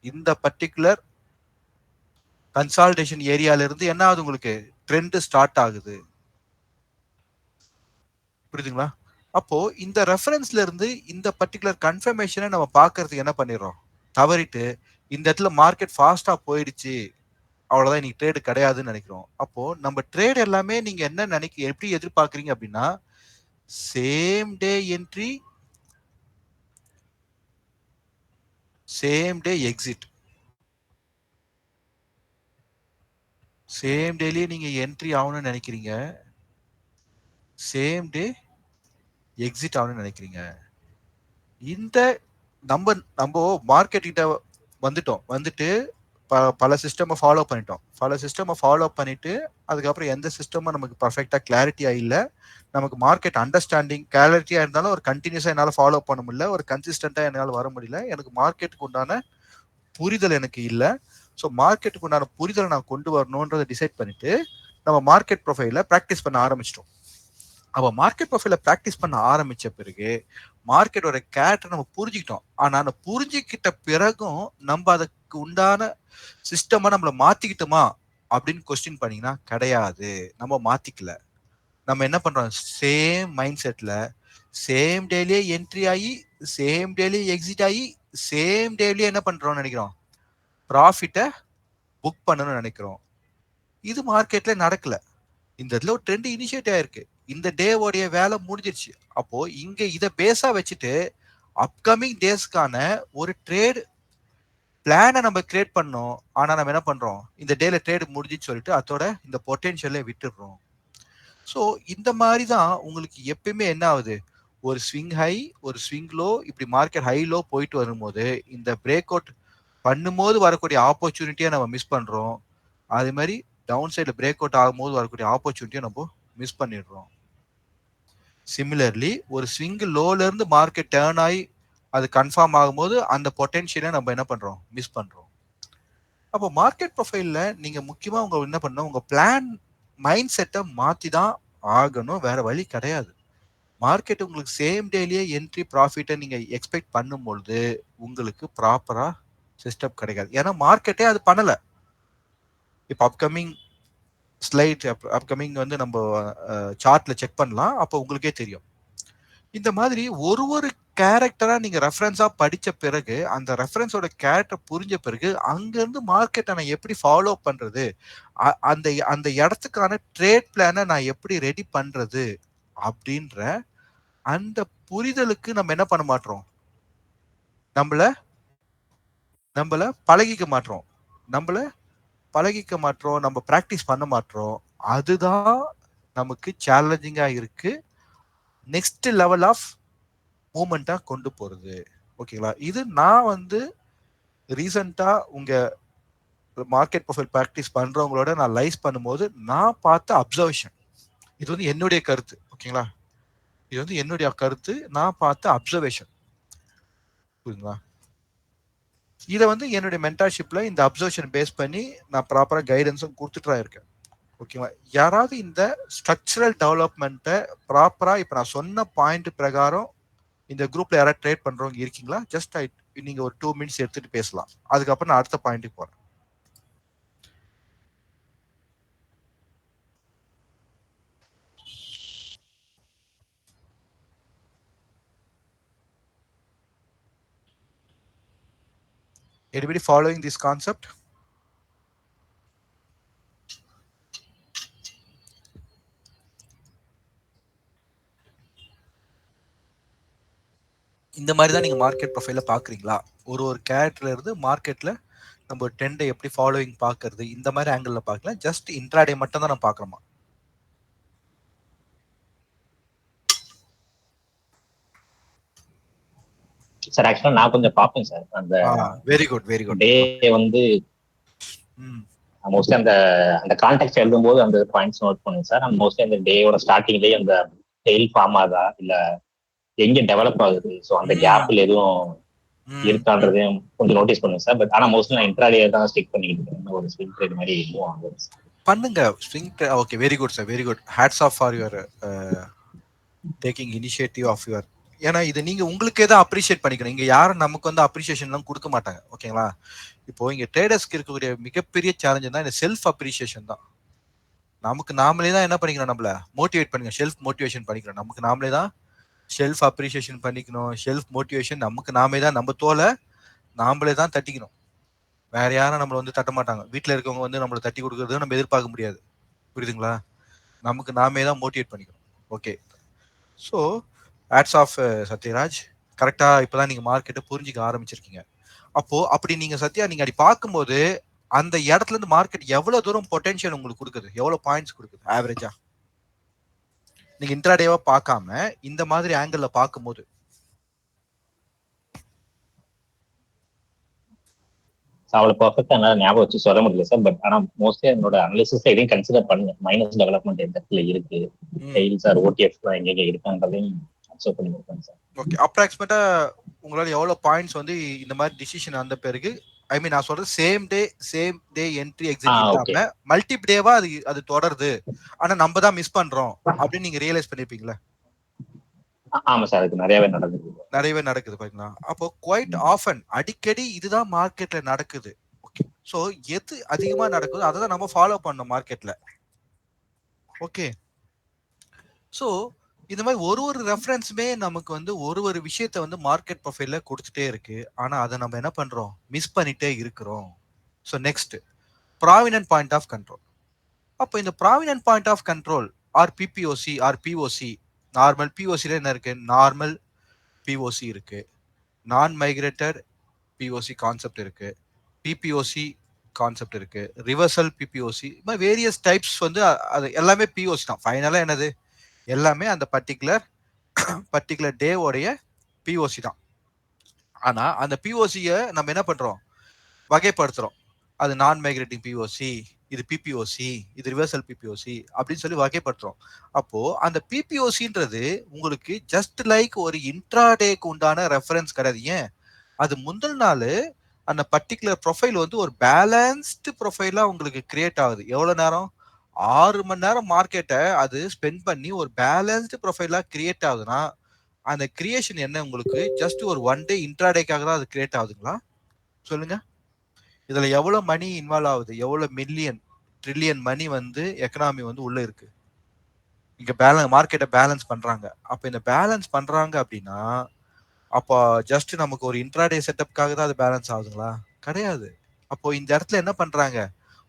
இந்த பர்டிகுலர் கன்சால்டேஷன் ஏரியால இருந்து என்ன ஆகுது, உங்களுக்கு ட்ரெண்ட் ஸ்டார்ட் ஆகுது. புரியுதுங்களா? அப்போ இந்த ரெஃபரன்ஸ்ல இருந்து இந்த பர்டிகுலர் கன்ஃபர்மேஷனை நம்ம பார்க்கறதுக்கு என்ன பண்ணிடுறோம், தவறிட்டு இந்த இடத்துல மார்க்கெட் ஃபாஸ்டா போயிடுச்சு, அவ்வளவுதான் இன்னைக்கு ட்ரேடு கிடையாதுன்னு நினைக்கிறோம். அப்போ நம்ம ட்ரேட் எல்லாமே நீங்க என்ன எப்படி எதிர்பார்க்கறீங்க அப்படின்னா, same day entry, same day exit, same டேலயே நீங்க என்ட்ரி ஆகணும்னு நினைக்கிறீங்க, சேம் டே எக்ஸிட் ஆகணும்னு நினைக்கிறீங்க. இந்த நம்ம மார்க்கெட் கிட்ட வந்துட்டு பல சிஸ்டம் ஃபாலோ பண்ணிட்டோம். பல சிஸ்டம் ஃபாலோ பண்ணிட்டு அதுக்கப்புறம் எந்த சிஸ்டமும் நமக்கு பர்ஃபெக்டா கிளாரிட்டியா இல்ல. நமக்கு மார்க்கெட் அண்டர்ஸ்டாண்டிங் கிளாரிட்டியா இருந்தாலும் ஒரு கண்டினியூஸா என்னால ஃபாலோ பண்ண முடியல, ஒரு கன்சிஸ்டன்டா என்னால வர முடியல. எனக்கு மார்க்கெட்டுக்கு உண்டான புரிதல் எனக்கு இல்ல. ஸோ மார்க்கெட்டுக்கு உண்டான புரிதலை நான் கொண்டு வரணுன்றதை டிசைட் பண்ணிட்டு நம்ம மார்க்கெட் ப்ரொஃபைல ப்ராக்டிஸ் பண்ண ஆரம்பிச்சிட்டோம். அப்போ மார்க்கெட் ப்ரொஃபைல ப்ராக்டிஸ் பண்ண ஆரம்பிச்ச பிறகு மார்க்கெட்டோட கேரக்டர் நம்ம புரிஞ்சுக்கிட்டோம். ஆனா அந்த புரிஞ்சுக்கிட்ட பிறகும் நம்ம அதுக்கு உண்டான சிஸ்டமா நம்மள மாத்திக்கிட்டோமா அப்படின்னு கொஸ்டின் பண்ணீங்கன்னா கிடையாது. நம்ம மாத்திக்கல. நம்ம என்ன பண்றோம், சேம் மைண்ட் செட்ல சேம் டேலியே என்ட்ரி ஆகி சேம் டேலியே எக்ஸிட் ஆகி சேம் டேலியே என்ன பண்றோம்னு நினைக்கிறோம், ப்ராஃபிட்டை புக் பண்ணணும்னு நினைக்கிறோம். இது மார்க்கெட்ல நடக்கல. இந்த இடத்துல ஒரு ட்ரெண்ட் இனிஷியேட் ஆயிருக்கு. இந்த டேவோடைய வேலை முடிஞ்சிருச்சு. அப்போ இங்க இதை பேஸா வச்சுட்டு அப்கமிங் டேஸ்க்கான ஒரு ட்ரேட் பிளானை நம்ம கிரியேட் பண்ணோம். ஆனா நம்ம என்ன பண்றோம், இந்த டேல ட்ரேட் முடிஞ்சுன்னு சொல்லிட்டு அதோட இந்த பொட்டென்ஷியலை விட்டுடுறோம். ஸோ இந்த மாதிரி தான் உங்களுக்கு எப்பயுமே என்ன ஆகுது, ஒரு ஸ்விங் ஹை ஒரு ஸ்விங் லோ, இப்படி மார்க்கெட் ஹை லோ போயிட்டு வரும்போது இந்த பிரேக் அவுட் பண்ணும்போது வரக்கூடிய ஆப்பர்ச்சுனிட்டியை நம்ம மிஸ் பண்றோம். அதே மாதிரி டவுன் சைடில் பிரேக் அவுட் ஆகும்போது வரக்கூடிய ஆப்பர்ச்சுனிட்டியை நம்ம மிஸ் பண்ணிடுறோம். சிமிலர்லி ஒரு ஸ்விங் லோல இருந்து மார்க்கெட் டேர்ன் ஆகி அது கன்ஃபார்ம் ஆகும்போது அந்த பொட்டென்ஷியலை நம்ம என்ன பண்றோம், மிஸ் பண்றோம். அப்போ மார்க்கெட் ப்ரொஃபைல்ல நீங்க முக்கியமா உங்க என்ன பண்ணணும், உங்க பிளான் மைண்ட் செட்டை மாத்தி தான் ஆகணும், வேற வழி கிடையாது. மார்க்கெட் உங்களுக்கு சேம் டேலியே என்ட்ரி ப்ராஃபிட்டை நீங்க எக்ஸ்பெக்ட் பண்ணும்பொழுது உங்களுக்கு ப்ராப்பரா சிஸ்டம் கிடைக்காது. ஏன்னா மார்க்கெட்டே அது பண்ணல. இப்போ அப்கமிங் ஸ்லைட் அப்கமிங் வந்து நம்ம சார்ட்ல செக் பண்ணலாம், அப்போ உங்களுக்கே தெரியும். இந்த மாதிரி ஒரு கேரக்டரா நீங்க ரெஃபரன்ஸா படிச்ச பிறகு அந்த ரெஃபரன்ஸோட கேரக்டர் புரிஞ்ச பிறகு அங்கிருந்து மார்க்கெட்டை நான் எப்படி ஃபாலோ பண்றது, அந்த அந்த இடத்துக்கான ட்ரேட் பிளானை நான் எப்படி ரெடி பண்றது அப்படின்ற அந்த புரிதலுக்கு நம்ம என்ன பண்ண மாட்டோம், நம்மள பழகிக்க மாட்டோம். நம்ம பிராக்டிஸ் பண்ண மாட்டோம். அதுதான் நமக்கு சேலஞ்சிங்கா இருக்கு, நெக்ஸ்ட் லெவல் ஆஃப் மூமெண்டா கொண்டு போறது. ஓகேங்களா? இது நான் வந்து ரீசெண்டா உங்க மார்க்கெட் ப்ரொஃபைல் பிராக்டிஸ் பண்றவங்களோட நான் லைஸ் பண்ணும்போது நான் பார்த்த அப்சர்வேஷன். இது வந்து என்னுடைய கருத்து. ஓகேங்களா? இது வந்து என்னுடைய கருத்து, நான் பார்த்த அப்சர்வேஷன். புரியுதுங்களா? இதை வந்து என்னுடைய மென்டார்ஷிப்ல இந்த அப்சர்வேஷன் பேஸ் பண்ணி நான் ப்ராப்பரா கைடன்ஸும் கொடுத்துட்டு இருக்கேன். ஓகேவா? யாராவது இந்த ஸ்ட்ரக்சரல் டெவலப்மெண்ட்டை ப்ராப்பரா இப்போ நான் சொன்ன பாயிண்ட் பிரகாரம் இந்த குரூப்ல யாராவது ட்ரேட் பண்றவங்க இருக்கீங்களா? ஜஸ்ட் நீங்க ஒரு 2 மினிட்ஸ் எடுத்துட்டு பேசலாம். அதுக்கப்புறம் நான் அடுத்த பாயிண்ட்டுக்கு போறேன். Anybody following this concept? இந்த மாதிரி தான் நீங்க மார்க்கெட் ப்ரொஃபைல பாக்குறீங்களா? ஒரு கேரக்டர்ல இருந்து மார்க்கெட்ல நம்ம ட்ரெண்டை எப்படி ஃபாலோயிங் பாக்குறது, இந்த மாதிரி ஆங்கிள் பார்க்கலாம். ஜஸ்ட் இன்ட்ராடே மட்டும் தான் நான் பாக்குறோமா? சார் ஆக்சுவலா நான் கொஞ்சம் பார்ப்பேன் சார். அந்த வெரி குட் டே வந்து மோஸ்ட்லி அந்த அந்த கான்டெக்ட் எழுதும்போது அந்த பாயிண்ட்ஸ் நோட் பண்ணுங்க சார். அண்ட் மோஸ்ட்லி அந்த டேயோட ஸ்டார்டிங்லேயே அந்த டெய்ல் ஃபார்ம் ஆகுதா இல்ல எங்க டெவலப் ஆகுது, ஸோ அந்த கேப்ல எதுவும் இருக்கான்றதையும் கொஞ்சம் நோட்டீஸ் பண்ணுங்க சார். பட் ஆனா மோஸ்ட்லி நான் இன்ட்ராடே தான் ஸ்டிக் பண்ணிக்கிட்டு இருக்கேன். ஒரு ஸ்விங் ட்ரேட் மாதிரி மூவ் ஆகுது பண்ணுங்க. Swing okay, very good sir, very good. Hats off for your taking initiative of your. ஏன்னா இது நீங்க உங்களுக்கே தான் அப்ரிஷியேட் பண்ணிக்கணும். இங்க யாரும் நமக்கு வந்து அப்ரிஷியேஷன்லாம் கொடுக்க மாட்டாங்க. ஓகேங்களா? இப்போ இங்க ட்ரேடர்ஸ்க்கு இருக்கக்கூடிய மிகப்பெரிய சேலஞ்ச் தான் இந்த செல்ஃப் அப்ரிஷியேஷன் தான். நமக்கு நாமளே தான் என்ன பண்ணிக்கணும், நம்மள மோட்டிவேட் பண்ணுங்க, செல்ஃப் மோட்டிவேஷன் பண்ணிக்கணும். நமக்கு நாமளே தான் செல்ஃப் அப்ரிஷியேஷன் பண்ணிக்கணும். செல்ஃப் மோட்டிவேஷன் நமக்கு நாமே தான், நம்ம தோலை நாமளே தான் தட்டிக்கணும். வேற யாரும் நம்மளை வந்து தட்ட மாட்டாங்க. வீட்டில் இருக்கவங்க வந்து நம்மளை தட்டி கொடுக்கறது நம்ம எதிர்பார்க்க முடியாது. புரியுதுங்களா? நமக்கு நாமே தான் மோட்டிவேட் பண்ணிக்கணும். Okay, so hats off Sathyaraj. கரெக்டா இப்பதான் நீங்க மார்க்கெட்டை புரிஞ்சிக்க ஆரம்பிச்சிருக்கீங்க. அப்போ அப்படி நீங்க சத்யா நீங்க அப்படி பார்க்கும்போது அந்த இடத்துல இருந்து மார்க்கெட் எவ்வளவு தூரம் பொட்டன்ஷியல் உங்களுக்கு கொடுக்குது, எவ்வளவு பாயிண்ட்ஸ் கொடுக்குது ஆவரேஜா? நீங்க இன்ட்ராடேவா பார்க்காம இந்த மாதிரி ஆங்கிள் பார்க்கும்போது. அவ்வளவு பர்ஃபெக்டா என்னால ஞாபகம் வச்சு சொல்ல முடியல சார். பட் ஆனா மோஸ்ட்லி என்னோட அனாலிசிஸ் எதையும் கன்சிடர் பண்ணுங்க. மைனஸ் டெவலப்மெண்ட் எந்த இடத்துல இருக்கு, டெய்ல்ஸ் ஆர் ஓடிஎஃப் எங்க இருக்கான்றதையும் அப்சர்வ் பண்ணி இருக்கேன் சார். ஓகே, அப்ராக்சிமேட்டா உங்களால எவ்வளவு பாயிண்ட்ஸ் வந்து இந்த மாதிரி டிசிஷன் அந்த பிறகு, ஐ மீன் நான் சொல்றது சேம் டே என்ட்ரி எக்ஸிட் இல்லாம மல்டிபிள் டேவா அது தொடருது, ஆனா நம்ம தான் மிஸ் பண்றோம் அப்படின்னு நீங்க ரியலைஸ் பண்ணிருப்பீங்களா? ஆமா சார், அதுக்கு நிறையவே நடக்குது பாத்தீங்களா? அப்போ குவைட் ஆஃபன் அடிக்கடி இதுதான் மார்க்கெட்ல நடக்குது. ஓகே, சோ எது அதிகமா நடக்குதோ அதை தான் நம்ம ஃபாலோ பண்ணோம் மார்க்கெட்ல. ஓகே, சோ இந்த மாதிரி ஒரு ரெஃபரன்ஸுமே நமக்கு வந்து ஒரு விஷயத்த வந்து மார்க்கெட் ப்ரொஃபைல்ல கொடுத்துட்டே இருக்கு. ஆனா அதை நம்ம என்ன பண்றோம், மிஸ் பண்ணிட்டே இருக்கிறோம். So next, prominent point of control. அப்போ இந்த prominent point of control or PPOC or POC, normal பிஓசில என்ன இருக்கு, நார்மல் பிஓசி இருக்கு, நான் மைக்ரேட்டட் பிஓசி கான்செப்ட் இருக்கு, பிபிஓசி கான்செப்ட் இருக்கு, ரிவர்சல் பிபிஓசி, வேரியஸ் டைப்ஸ் வந்து அது எல்லாமே பிஓசி தான். ஃபைனலா என்னது, எல்லாமே அந்த பர்டிகுலர் டேவோடைய பிஓசி தான். ஆனா அந்த பிஓசியை நம்ம என்ன பண்றோம், வகைப்படுத்துறோம். அது நான் மைக்ரேட்டிங் பிஓசி, இது பிபிஓசி, இது ரிவர்சல் பிபிஓசி அப்படின்னு சொல்லி வகைப்படுத்துறோம். அப்போ அந்த பிபிஓசின்றது உங்களுக்கு ஜஸ்ட் லைக் ஒரு இன்ட்ராடேக்கு உண்டான ரெஃபரன்ஸ் கிடையாது. ஏன், அது முந்தின நாள் அந்த பர்டிகுலர் ப்ரொஃபைல் வந்து ஒரு பேலன்ஸ்டு ப்ரொஃபைலா உங்களுக்கு கிரியேட் ஆகுது. எவ்வளவு நேரம், 6 மணி நேரம் மார்க்கெட்டை அது ஸ்பெண்ட் பண்ணி ஒரு பேலன்ஸ்டு ப்ரொஃபைலா கிரியேட் ஆகுதுன்னா, அந்த கிரியேஷன் என்ன, உங்களுக்கு ஜஸ்ட் ஒரு ஒன் டே இன்ட்ராடேக்காக தான் அது கிரியேட் ஆகுதுங்களா? சொல்லுங்க. இதுல எவ்வளவு மணி இன்வால்வ் ஆகுது, எவ்வளவு மில்லியன் ட்ரில்லியன் மணி வந்து எக்கனாமி வந்து உள்ள இருக்கு. இங்க மார்க்கெட்டை பேலன்ஸ் பண்றாங்க. அப்ப இந்த பேலன்ஸ் பண்றாங்க அப்படின்னா, அப்போ ஜஸ்ட் நமக்கு ஒரு இன்ட்ராடே செட்டப்காக தான் அது பேலன்ஸ் ஆகுதுங்களா? கிடையாது. அப்போ இந்த இடத்துல என்ன பண்றாங்க,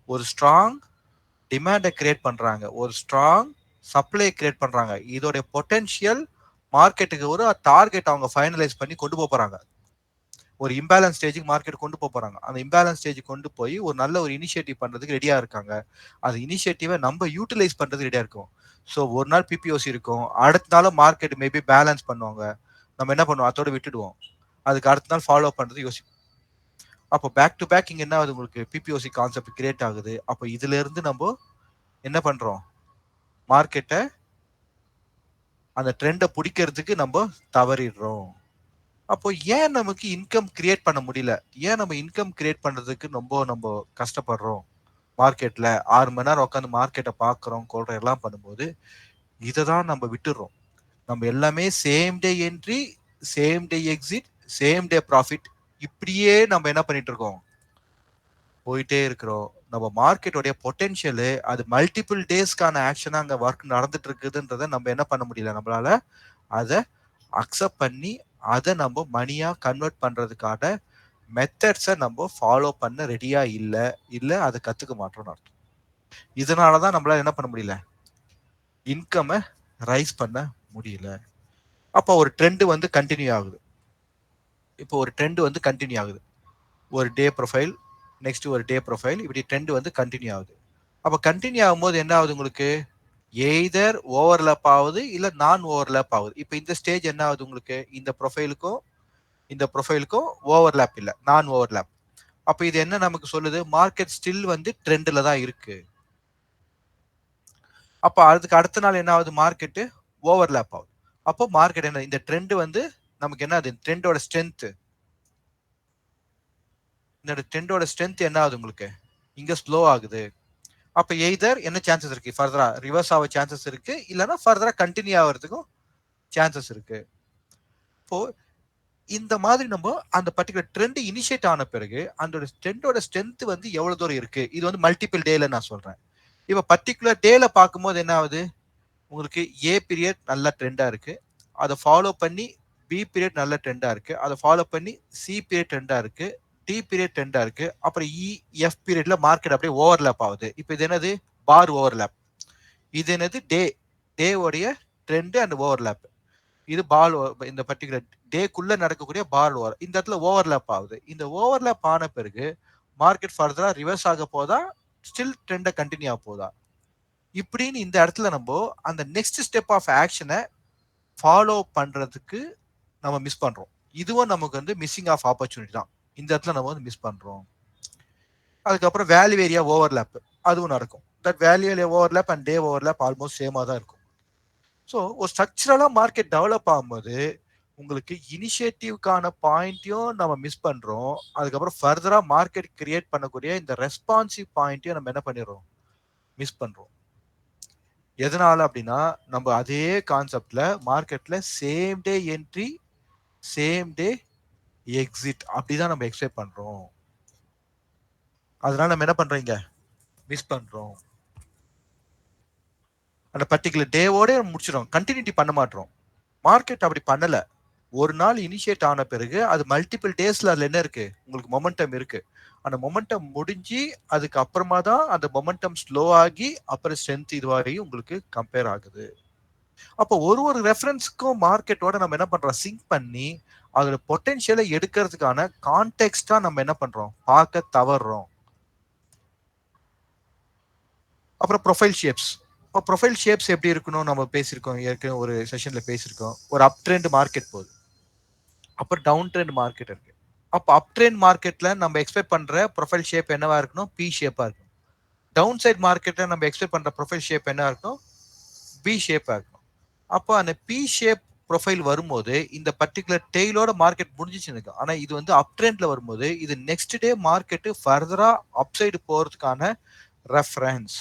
ஒரு ஸ்ட்ராங் டிமாண்டை கிரியேட் பண்றாங்க, ஒரு ஸ்ட்ராங் சப்ளை கிரியேட் பண்றாங்க. இதோட பொட்டன்ஷியல் மார்க்கெட்டுக்கு ஒரு டார்கெட் அவங்க ஃபைனலைஸ் பண்ணி கொண்டு போறாங்க. ஒரு இம்பேலன்ஸ் ஸ்டேஜுக்கு மார்க்கெட் கொண்டு போறாங்க. அந்த இம்பேலன்ஸ் ஸ்டேஜுக்கு கொண்டு போய் ஒரு நல்ல ஒரு இனிஷியேட்டிவ் பண்றதுக்கு ரெடியா இருக்காங்க. அந்த இனிஷியேட்டிவை நம்ம யூட்டிலைஸ் பண்றதுக்கு ரெடியா இருக்கும். ஸோ ஒரு நாள் பிபிஓசி இருக்கும், அடுத்த நாள் மார்க்கெட் மேபி பேலன்ஸ் பண்ணுவாங்க. நம்ம என்ன பண்ணுவோம், அதோட விட்டுடுவோம். அதுக்கு அடுத்த நாள் ஃபாலோ பண்றது யோசிப்போம். அப்போ பேக் டு பேக் இங்க என்ன ஆகுது, உங்களுக்கு பிபிஓசி கான்செப்ட் கிரியேட் ஆகுது. அப்போ இதுல இருந்து நம்ம என்ன பண்றோம், மார்க்கெட்டை அந்த ட்ரெண்டை பிடிக்கிறதுக்கு நம்ம தவறிடுறோம். அப்போ ஏன் நமக்கு இன்கம் கிரியேட் பண்ண முடியல, ஏன் நம்ம இன்கம் கிரியேட் பண்றதுக்கு நம்ம கஷ்டப்படுறோம்? மார்க்கெட்ல 6 மணி நேரம் உட்காந்து மார்க்கெட்டை பாக்குறோம், கொள்றோம், எல்லாம் பண்ணும்போது இதை தான் நம்ம விட்டுடுறோம். நம்ம எல்லாமே same day entry, same day exit, same day profit, இப்படியே நம்ம என்ன பண்ணிட்டு இருக்கோம், போயிட்டே இருக்கிறோம். நம்ம மார்க்கெட்டோடைய பொட்டென்ஷியல் அது மல்டிபிள் டேஸ்க்கான ஆக்ஷனா அங்க ஒர்க் நடந்துட்டு இருக்குதுன்றத நம்ம என்ன பண்ண முடியல, நம்மளால அதை அக்செப்ட் பண்ணி அதை நம்ம மணியா கன்வெர்ட் பண்றதுக்கான மெத்தட்ஸை நம்ம ஃபாலோ பண்ண ரெடியா இல்ல அதை கத்துக்க மாட்டோம்னு அர்த்தம். இதனாலதான் நம்மளால என்ன பண்ண முடியல, இன்கம் ரைஸ் பண்ண முடியல. அப்போ ஒரு ட்ரெண்ட் வந்து கண்டினியூ ஆகுது. இப்போ ஒரு ட்ரெண்ட் வந்து கண்டினியூ ஆகுது, ஒரு டே ப்ரொஃபைல், நெக்ஸ்ட் ஒரு டே ப்ரொஃபைல், இப்படி ட்ரெண்ட் வந்து கண்டினியூ ஆகுது. அப்போ கண்டினியூ ஆகும்போது என்ன ஆகுது, உங்களுக்கு எய்தர் ஓவர்லேப் ஆகுது இல்ல நான் ஓவர்லேப் ஆகுது. இப்போ இந்த ஸ்டேஜ் என்ன ஆகுது, உங்களுக்கு இந்த ப்ரொஃபைலுக்கும் ஓவர்லேப் இல்ல, நான் ஓவர்லேப். அப்ப இது என்ன நமக்கு சொல்லுது, மார்க்கெட் ஸ்டில் வந்து ட்ரெண்ட்ல தான் இருக்கு. அப்ப அதுக்கு அடுத்த நாள் என்ன ஆகுது, மார்க்கெட் ஓவர்லேப் ஆகுது. அப்போ மார்க்கெட் என்ன, இந்த ட்ரெண்ட் வந்து நமக்கு என்ன ஆகுது, ட்ரெண்டோட ஸ்ட்ரென்த், இந்த ட்ரெண்டோட ஸ்ட்ரென்த் என்ன ஆகுது, உங்களுக்கு இங்க ஸ்லோ ஆகுது. அப்ப எய்தர் என்ன சான்சஸ் இருக்கு, ஃபர்தரா ரிவர்ஸ் ஆக சான்சஸ் இருக்கு, இல்லைன்னா ஃபர்தரா கண்டினியூ ஆகிறதுக்கும் சான்சஸ் இருக்கு. இப்போ இந்த மாதிரி நம்ம அந்த பர்டிகுலர் ட்ரெண்ட் இனிஷியேட் ஆன பிறகு அந்த ட்ரெண்டோட ஸ்ட்ரென்த் வந்து எவ்வளவு தூரம் இருக்கு, இது வந்து மல்டிபிள் டேல நான் சொல்றேன். இப்ப பர்டிகுலர் டேல பார்க்கும்போது என்ன ஆகுது, உங்களுக்கு ஏ பீரியட் நல்ல ட்ரெண்டா இருக்கு, அதை ஃபாலோ பண்ணி பி பீரியட் நல்ல ட்ரெண்டா இருக்கு, அதை ஃபாலோ பண்ணி சி பீரியட் ட்ரெண்டா இருக்கு, டி பீரியட் ட்ரெண்டா இருக்கு, அப்புறம் இ எஃப் பீரியட்ல மார்க்கெட் அப்படியே ஓவர்லேப் ஆகுது. இப்போ இது என்னது, பார் ஓவர்லேப். இது என்னது, டேவோடைய ட்ரெண்ட் அண்ட் ஓவர்லேப். இது பால், இந்த பர்டிகுலர் டேக்குள்ள நடக்கக்கூடிய பால் ஓவர், இந்த இடத்துல ஓவர்லேப் ஆகுது. இந்த ஓவர்லேப் ஆன பிறகு மார்க்கெட் ஃபர்தரா ரிவர்ஸ் ஆக போதா, ஸ்டில் ட்ரெண்டை கண்டினியூ ஆக போதா, இப்படின்னு இந்த இடத்துல நம்ம அந்த நெக்ஸ்ட் ஸ்டெப் ஆஃப் ஆக்ஷனை ஃபாலோ பண்றதுக்கு நம்ம மிஸ் பண்றோம். இதுவும் நமக்கு வந்து மிஸ்ஸிங் ஆஃப் ஆப்பர்ச்சுனிட்டி தான். இந்த இடத்துல நம்ம வந்து மிஸ் பண்றோம். அதுக்கப்புறம் வேல்யூ ஏரியா ஓவர்லேப் அதுவும் நடக்கும். That value area overlap and day overlap almost சேமாக தான் இருக்கும். ஸோ ஒரு ஸ்ட்ரக்சரலாக மார்க்கெட் டெவலப் ஆகும்போது உங்களுக்கு இனிஷியேட்டிவ்க்கான பாயிண்ட்டையும் நம்ம மிஸ் பண்றோம். அதுக்கப்புறம் ஃபர்தரா மார்க்கெட் கிரியேட் பண்ணக்கூடிய இந்த ரெஸ்பான்சிவ் பாயிண்ட்டையும் நம்ம என்ன பண்ணிடுறோம், மிஸ் பண்றோம். எதனால அப்படின்னா நம்ம அதே கான்செப்ட்ல மார்க்கெட்ல same day entry same day exit அப்படிதான் நம்ம எக்ஸ்பெக்ட் பண்றோம். அதனால நம்ம என்ன பண்றீங்க, மிஸ் பண்றோம். அந்த பர்டிகுலர் டேவோட முடிச்சிடும், கண்டினியூட்டி பண்ண மாட்டோம். மார்க்கெட் அப்படி பண்ணல. ஒரு நாள் இனிஷியேட் ஆன பிறகு அது மல்டிபிள் டேஸ்ல அதுல என்ன இருக்கு, உங்களுக்கு மொமெண்டம் இருக்கு. அந்த மொமெண்டம் முடிஞ்சு அதுக்கு அப்புறமா தான் அந்த மொமெண்டம் ஸ்லோ ஆகி அப்புறம் ஸ்ட்ரென்த் இதுவாகி உங்களுக்கு கம்பேர் ஆகுது. அப்போ ஒரு ரெஃபரன்ஸ்க்கும் மார்க்கெட்டோட நம்ம என்ன பண்றோம், சிங்க் பண்ணி அதோட பொட்டென்ஷியலை எடுக்கிறதுக்கான கான்டெக்ஸ்டா நம்ம என்ன பண்றோம், பார்க்க தவறுறோம். அப்புறம் ப்ரொஃபைல் ஷேப்ஸ். இப்போ ப்ரொஃபைல் ஷேப்ஸ் எப்படி இருக்கணும் நம்ம பேசியிருக்கோம், ஏற்கனவே ஒரு செஷன்ல பேசியிருக்கோம். ஒரு அப் ட்ரெண்ட் மார்க்கெட் போகுது, அப்புறம் டவுன் ட்ரெண்ட் மார்க்கெட் இருக்கு. அப்போ அப் ட்ரெண்ட் மார்க்கெட்ல நம்ம எக்ஸ்பெக்ட் பண்ற ப்ரொஃபைல் ஷேப் என்னவா இருக்கணும், பி ஷேப்பா இருக்கணும். டவுன் சைட் மார்க்கெட்ல நம்ம எக்ஸ்பெக்ட் பண்ற ப்ரொஃபைல் ஷேப் என்ன இருக்கணும், பி ஷேப்பா இருக்கணும். அப்போ அந்த பி ஷேப் ப்ரொஃபைல் வரும்போது இந்த பர்டிகுலர் டெய்லோட மார்க்கெட் முடிஞ்சிச்சு. ஆனா இது வந்து அப் ட்ரெண்ட்ல வரும்போது இது நெக்ஸ்ட் டே மார்க்கெட் ஃபர்தரா அப் சைடு போறதுக்கான ரெஃபரன்ஸ்.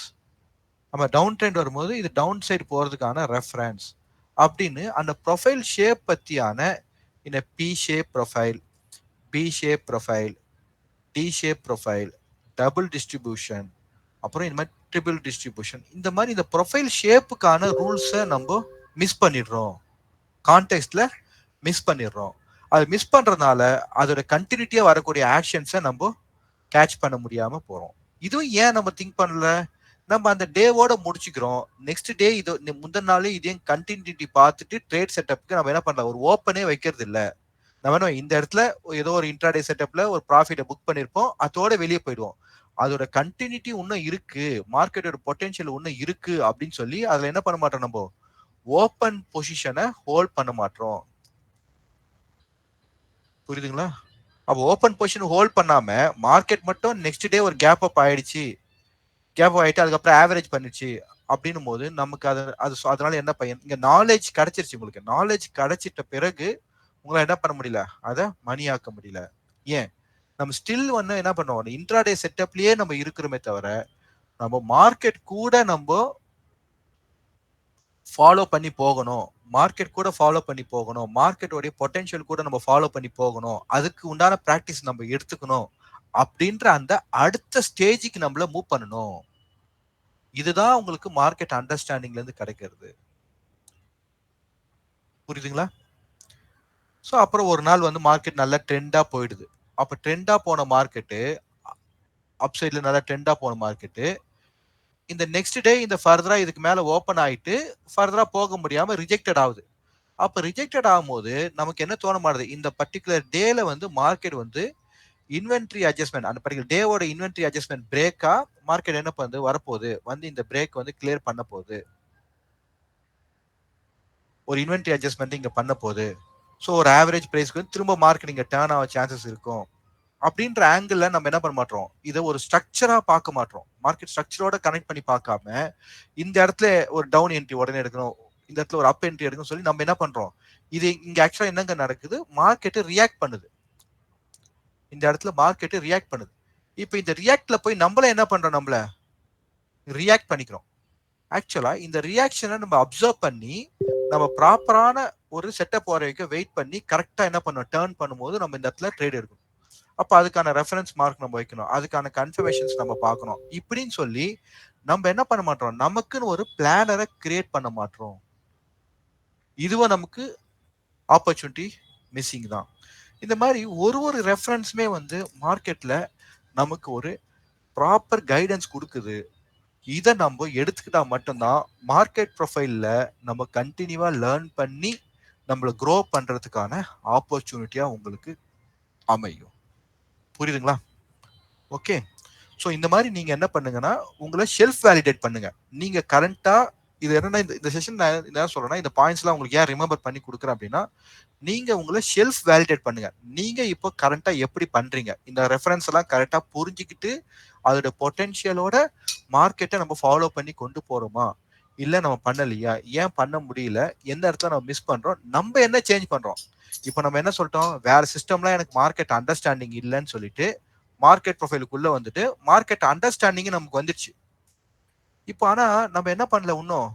நம்ம டவுன் ட்ரெண்ட் வரும்போது இது டவுன் சைடு போறதுக்கான ரெஃபரன்ஸ் அப்படின்னு அந்த ப்ரொஃபைல் ஷேப் பத்தியான இந்த P shape profile, b shape profile, D shape profile, double distribution, அப்புறம் இந்த மாதிரி ட்ரிபிள் டிஸ்ட்ரிபியூஷன், இந்த மாதிரி இந்த ப்ரொஃபைல் ஷேப்புக்கான ரூல்ஸை நம்ம மிஸ் பண்ணிடுறோம், கான்டெக்ட்ல மிஸ் பண்ணிடுறோம். அது மிஸ் பண்றதுனால அதோட கண்டினியூட்டியா வரக்கூடிய ஆக்ஷன்ஸை நம்ம கேட்ச் பண்ண முடியாம போறோம். இதுவும் ஏன் நம்ம திங்க் பண்ணல, நம்ம அந்த டேவோட முடிச்சுக்கிறோம். நெக்ஸ்ட் டே இது முந்தின நாளே இதையும் கண்டினியூட்டி பார்த்துட்டு ட்ரேட் செட்டப்க்கு நம்ம என்ன பண்ணலாம், ஒரு ஓப்பனே வைக்கிறது இல்லை. நம்ம இந்த இடத்துல ஏதோ ஒரு இன்ட்ராடே செட்டப்ல ஒரு ப்ராஃபிட்டை புக் பண்ணிருப்போம், அதோட வெளியே போயிடுவோம். அதோட கண்டினியூட்டி இன்னும் இருக்கு, மார்க்கெட்டோட பொட்டன்ஷியல் இன்னும் இருக்கு அப்படின்னு சொல்லி அதுல என்ன பண்ண மாட்டோம், நம்ம ஓப்பன் பொசிஷனை ஹோல்ட் பண்ண மாட்டோம். புரியுதுங்களா? அப்போ ஓப்பன் பொசிஷன் ஹோல்ட் பண்ணாம மார்க்கெட் மட்டும் நெக்ஸ்ட் டே ஒரு கேப் அப் ஆயிடுச்சு, கேப் ஆயிட்டு அதுக்கப்புறம் ஆவரேஜ் பண்ணிச்சு அப்படின்னும் போது நமக்கு அதனால என்ன பையன், இங்க நாலேஜ் கிடைச்சிருச்சு. உங்களுக்கு நாலேஜ் கிடைச்சிட்ட பிறகு உங்களை என்ன பண்ண முடியல, அதை மணியாக்க முடியல. ஏன், நம்ம ஸ்டில் வந்து என்ன பண்ணுவோம், இன்ட்ராடே செட்டப்லயே நம்ம இருக்கிறோமே தவிர நம்ம மார்க்கெட் கூட நம்ம ஃபாலோ பண்ணி போகணும், மார்க்கெட் கூட ஃபாலோ பண்ணி போகணும், மார்க்கெட்டோடைய பொட்டன்ஷியல் கூட நம்ம ஃபாலோ பண்ணி போகணும், அதுக்கு உண்டான பிராக்டிஸ் நம்ம எடுத்துக்கணும் அப்படின்ற அந்த அடுத்த ஸ்டேஜுக்கு நம்மள மூவ் பண்ணணும். இதுதான் உங்களுக்கு மார்க்கெட் அண்டர்ஸ்டாண்டிங்ல இருந்து கிடைக்கிறது. புரியுதுங்களா? ஸோ அப்புறம் ஒரு நாள் வந்து மார்க்கெட் நல்லா ட்ரெண்டா போயிடுது. அப்போ ட்ரெண்டா போன மார்க்கெட்டு, அப் சைட்ல நல்லா ட்ரெண்டா போன மார்க்கெட்டு இந்த நெக்ஸ்ட் டே இந்த ஃபர்தரா இதுக்கு மேல ஓப்பன் ஆயிட்டு ஃபர்தரா போக முடியாம ரிஜெக்டட் ஆகுது. அப்ப ரிஜெக்டட் ஆகும்போது நமக்கு என்ன தோண மாட்டுது, இந்த பர்டிகுலர் டேல வந்து மார்க்கெட் வந்து இன்வென்ட்ரி அட்ஜஸ்ட்மெண்ட், அந்த பர்டிகுலர் டேவோட இன்வென்ட்ரி அட்ஜஸ்ட்மெண்ட் பிரேக்கா மார்க்கெட் என்ன பண்ணுது, வரப்போகுது, வந்து இந்த பிரேக் வந்து கிளியர் பண்ண போகுது, ஒரு இன்வென்ட்ரி அட்ஜஸ்ட்மெண்ட் இங்க பண்ண போகுது. ஸோ ஒரு ஆவரேஜ் பிரைஸ்க்கு வந்து திரும்ப மார்க்கெட் இங்க டேர்ன் ஆக சான்சஸ் இருக்கும் அப்படின்ற ஆங்கிள் நம்ம என்ன பண்ண மாட்டோம், இதை ஒரு ஸ்ட்ரக்சரா பார்க்க மாட்டோம். மார்க்கெட் ஸ்ட்ரக்சரோட கனெக்ட் பண்ணி பார்க்காம இந்த இடத்துல ஒரு டவுன் என்ட்ரி உடனே எடுக்கணும், இந்த இடத்துல ஒரு அப் என்ட்ரி எடுக்கணும் சொல்லி நம்ம என்ன பண்றோம், இது இங்க ஆக்சுவலா என்னங்க நடக்குது, மார்க்கெட் ரியாக்ட் பண்ணுது. இந்த இடத்துல மார்க்கெட் ரியாக்ட் பண்ணுது. இப்போ இந்த ரியாக்ட்ல போய் நம்மள என்ன பண்றோம், நம்மள ரியாக்ட் பண்ணிக்கிறோம். ஆக்சுவலா இந்த ரியாக்ஷனை நம்ம அப்சர்வ் பண்ணி நம்ம ப்ராப்பரான ஒரு செட்டப் வர வரைக்கும் வெயிட் பண்ணி கரெக்டா என்ன பண்ணணும், டேர்ன் பண்ணும்போது நம்ம இந்த இடத்துல ட்ரேட் எடுக்கணும். அப்ப அதுக்கான ரெஃபரன்ஸ் மார்க் நம்ம வைக்கணும், அதுக்கான கன்ஃபர்மேஷன்ஸ் நம்ம பார்க்கணும். இப்படின்னு சொல்லி நம்ம என்ன பண்ண மாட்டோம், நமக்குன்னு ஒரு பிளானரை கிரியேட் பண்ண மாட்டோம். இதுவும் நமக்கு ஆப்பர்ச்சுனிட்டி மிஸ்ஸிங் தான். இந்த மாதிரி ஒரு ரெஃபரன்ஸுமே வந்து மார்க்கெட்ல நமக்கு ஒரு ப்ராப்பர் கைடன்ஸ் கொடுக்குது. இதை நம்ம எடுத்துக்கிட்டா மட்டும்தான் மார்க்கெட் ப்ரொஃபைல்ல நம்ம கண்டினியூவா லேர்ன் பண்ணி நம்மளை க்ரோ பண்றதுக்கான ஆப்பர்ச்சுனிட்டியா உங்களுக்கு அமையும். புரியுதுங்களா? ஓகே. ஸோ இந்த மாதிரி நீங்க என்ன பண்ணுங்கன்னா உங்களை செல்ஃப் வேலிடேட் பண்ணுங்க. நீங்க கரண்டா இது என்னன்னா இந்த செஷன் நான் என்ன சொல்றேன்னா, இந்த பாயிண்ட்ஸ்லாம் உங்களுக்கு ஏன் ரிமெம்பர் பண்ணி கொடுக்குறேன் அப்படின்னா, நீங்க உங்களை செல்ஃப் வேலிடேட் பண்ணுங்க. நீங்க இப்போ கரெக்டா எப்படி பண்றீங்க, இந்த ரெஃபரன்ஸ் எல்லாம் கரெக்டா புரிஞ்சுக்கிட்டு அதோட பொட்டென்ஷியலோட மார்க்கெட்டை நம்ம ஃபாலோ பண்ணி கொண்டு போறோமா, இல்ல நம்ம பண்ணலையா, ஏன் பண்ண முடியல, எந்த இடத்துல நம்ம மிஸ் பண்றோம், நம்ம என்ன சேஞ்ச் பண்றோம். இப்போ நம்ம என்ன சொல்லிட்டோம், வேற சிஸ்டம்லாம் எனக்கு மார்க்கெட் அண்டர்ஸ்டாண்டிங் இல்லைன்னு சொல்லிட்டு மார்க்கெட் ப்ரொஃபைலுக்குள்ள வந்துட்டு மார்க்கெட் அண்டர்ஸ்டாண்டிங் நமக்கு வந்துருச்சு. இப்போ ஆனா நம்ம என்ன பண்ணல, இன்னும்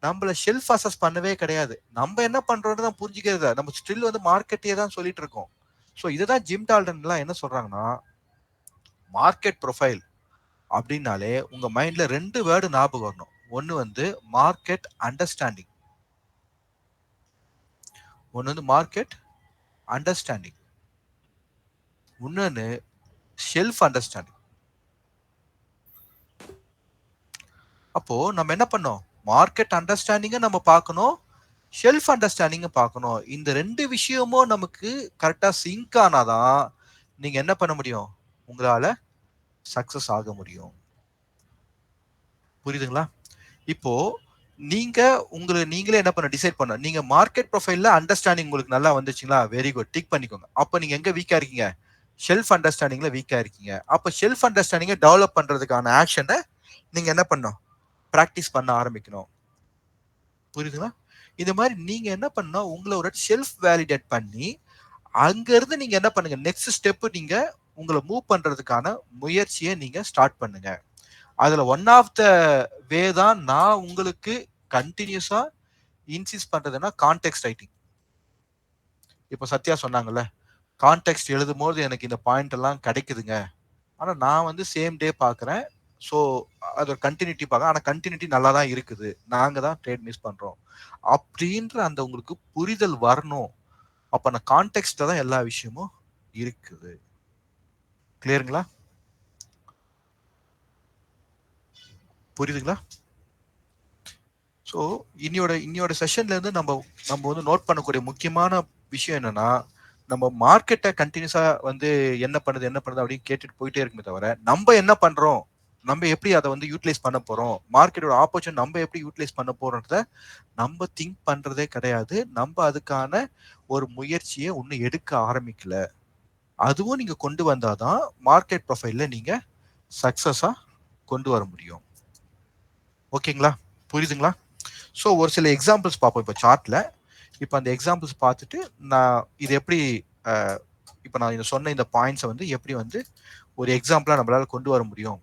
நம்மள ஷெல்ஃப் அசஸ் பண்ணவே கிடையாது. நம்ம என்ன பண்றோம்னு தான் புரிஞ்சுக்கிறது. நம்ம ஸ்டில் வந்து மார்க்கெட்டே தான் சொல்லிட்டு இருக்கோம். ஸோ இதுதான் ஜிம் டால்டன்லாம் என்ன சொல்றாங்கன்னா, மார்க்கெட் ப்ரொஃபைல் அப்படின்னாலே உங்க மைண்ட்ல 2 வேர்டு ஞாபகம் வரணும். ஒன்னு வந்து மார்க்கெட் அண்டர்ஸ்டாண்டிங், ஒன்னு வந்து மார்க்கெட் அண்டர்ஸ்டாண்டிங், இன்னொன்னு ஷெல்ஃப் அண்டர்ஸ்டாண்டிங். அப்போ நம்ம என்ன பண்ணோம், மார்க்கெட் அண்டர்ஸ்டாண்டிங்க நம்ம பார்க்கணும், ஷெல்ஃப் அண்டர்ஸ்டாண்டிங்க பார்க்கணும். இந்த 2 விஷயமும் நமக்கு கரெக்டா சிங்க் ஆனாதான் நீங்க என்ன பண்ண முடியும், உங்களால சக்சஸ் ஆக முடியும். புரியுதுங்களா? இப்போ நீங்க உங்களை நீங்களே என்ன பண்ண டிசைட் பண்ண, நீங்க மார்க்கெட் ப்ரொஃபைல்ல அண்டர்ஸ்டாண்டிங் உங்களுக்கு நல்லா வந்துச்சுங்களா, வெரி குட், டிக் பண்ணிக்கோங்க. அப்ப நீங்க எங்க வீக்கா இருக்கீங்க, ஷெல்ஃப் அண்டர்ஸ்டாண்டிங்ல வீக்கா இருக்கீங்க. அப்ப ஷெல்ஃப் அண்டர்ஸ்டாண்டிங்கை டெவலப் பண்றதுக்கான ஆக்ஷனை நீங்க என்ன பண்ணணும், பிராக்டிஸ் பண்ண ஆரம்பிக்கணும். புரியுதுங்களா? இந்த மாதிரி நீங்க என்ன பண்ணணும், உங்களை ஒரு செல்ஃப் வேலிடேட் பண்ணி அங்க இருந்து நீங்க என்ன பண்ணுங்க, நெக்ஸ்ட் ஸ்டெப் நீங்க உங்களை மூவ் பண்றதுக்கான முயற்சியை நீங்க ஸ்டார்ட் பண்ணுங்க. அதுல ஒன் ஆஃப் த வே தான் நான் உங்களுக்கு கண்டினியூஸா இன்சிஸ்ட் பண்றதுன்னா கான்டெக்ஸ்ட் ரைட்டிங். இப்போ சத்யா சொன்னாங்கல்ல, கான்டெக்ஸ்ட் எழுதும் போது எனக்கு இந்த பாயிண்ட் எல்லாம் கிடைக்குதுங்க, ஆனா நான் வந்து சேம் டே பாக்குறேன். ஸோ அதோட கண்டினியூட்டி பார்க்க, ஆனா கண்டினியூட்டி நல்லா தான் இருக்குது, நாங்க தான் ட்ரேட் மிஸ் பண்றோம் அப்படின்ற அந்த உங்களுக்கு புரிதல் வரணும். அப்ப அந்த கான்டெக்ஸ்ட்ல தான் எல்லா விஷயமும் இருக்குது. கிளியருங்களா? புரியுதுங்களா? ஸோ இன்னியோட செஷன்ல இருந்து நம்ம வந்து நோட் பண்ணக்கூடிய முக்கியமான விஷயம் என்னன்னா, நம்ம மார்க்கெட்டை கண்டினியூஸா வந்து என்ன பண்ணுது அப்படின்னு கேட்டுட்டு போயிட்டே இருக்குமே தவிர, நம்ம என்ன பண்றோம், நம்ம எப்படி அதை வந்து யூட்டிலைஸ் பண்ண போறோம், மார்க்கெட்டோட ஆப்பர்ச்சுனிட்டி நம்ம எப்படி யூட்டிலைஸ் பண்ண போறோன்றத நம்ம திங்க் பண்றதே கிடையாது. நம்ம அதுக்கான ஒரு முயற்சியை ஒன்னும் எடுக்க ஆரம்பிக்கல. அதுவும் நீங்க கொண்டு வந்தாதான் மார்க்கெட் ப்ரொஃபைல்ல நீங்க சக்சஸா கொண்டு வர முடியும். ஓகேங்களா? புரியுதுங்களா? ஸோ ஒரு சில எக்ஸாம்பிள்ஸ் பார்ப்போம் இப்போ சார்ட்ல. இப்போ அந்த எக்ஸாம்பிள்ஸ் பார்த்துட்டு நான் இது எப்படி இப்போ நான் சொன்ன இந்த பாயிண்ட்ஸை வந்து எப்படி வந்து ஒரு எக்ஸாம்பிளா நம்மளால கொண்டு வர முடியும்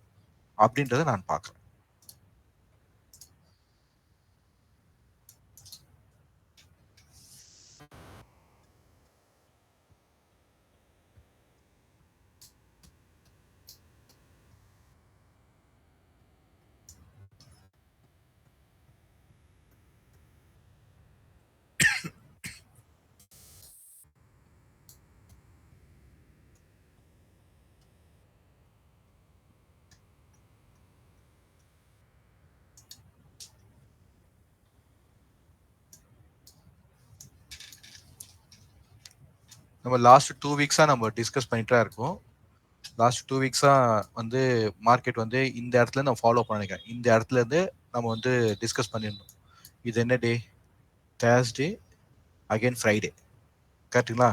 அப்படின்றத நான் பார்க்குறேன். நம்ம லாஸ்ட் 2 வீக்ஸா நம்ம டிஸ்கஸ் பண்ணிட்டு தான் இருக்கோம். லாஸ்ட் 2 வீக்ஸா வந்து மார்க்கெட் வந்து இந்த இடத்துல நம்ம ஃபாலோ பண்ணிக்கிறேன். இந்த இடத்துல இருந்து நம்ம வந்து டிஸ்கஸ் பண்ணிருந்தோம். இது என்ன டே, தேர்ஸ்டே, அகைன் ஃப்ரைடே, கரெக்டுங்களா?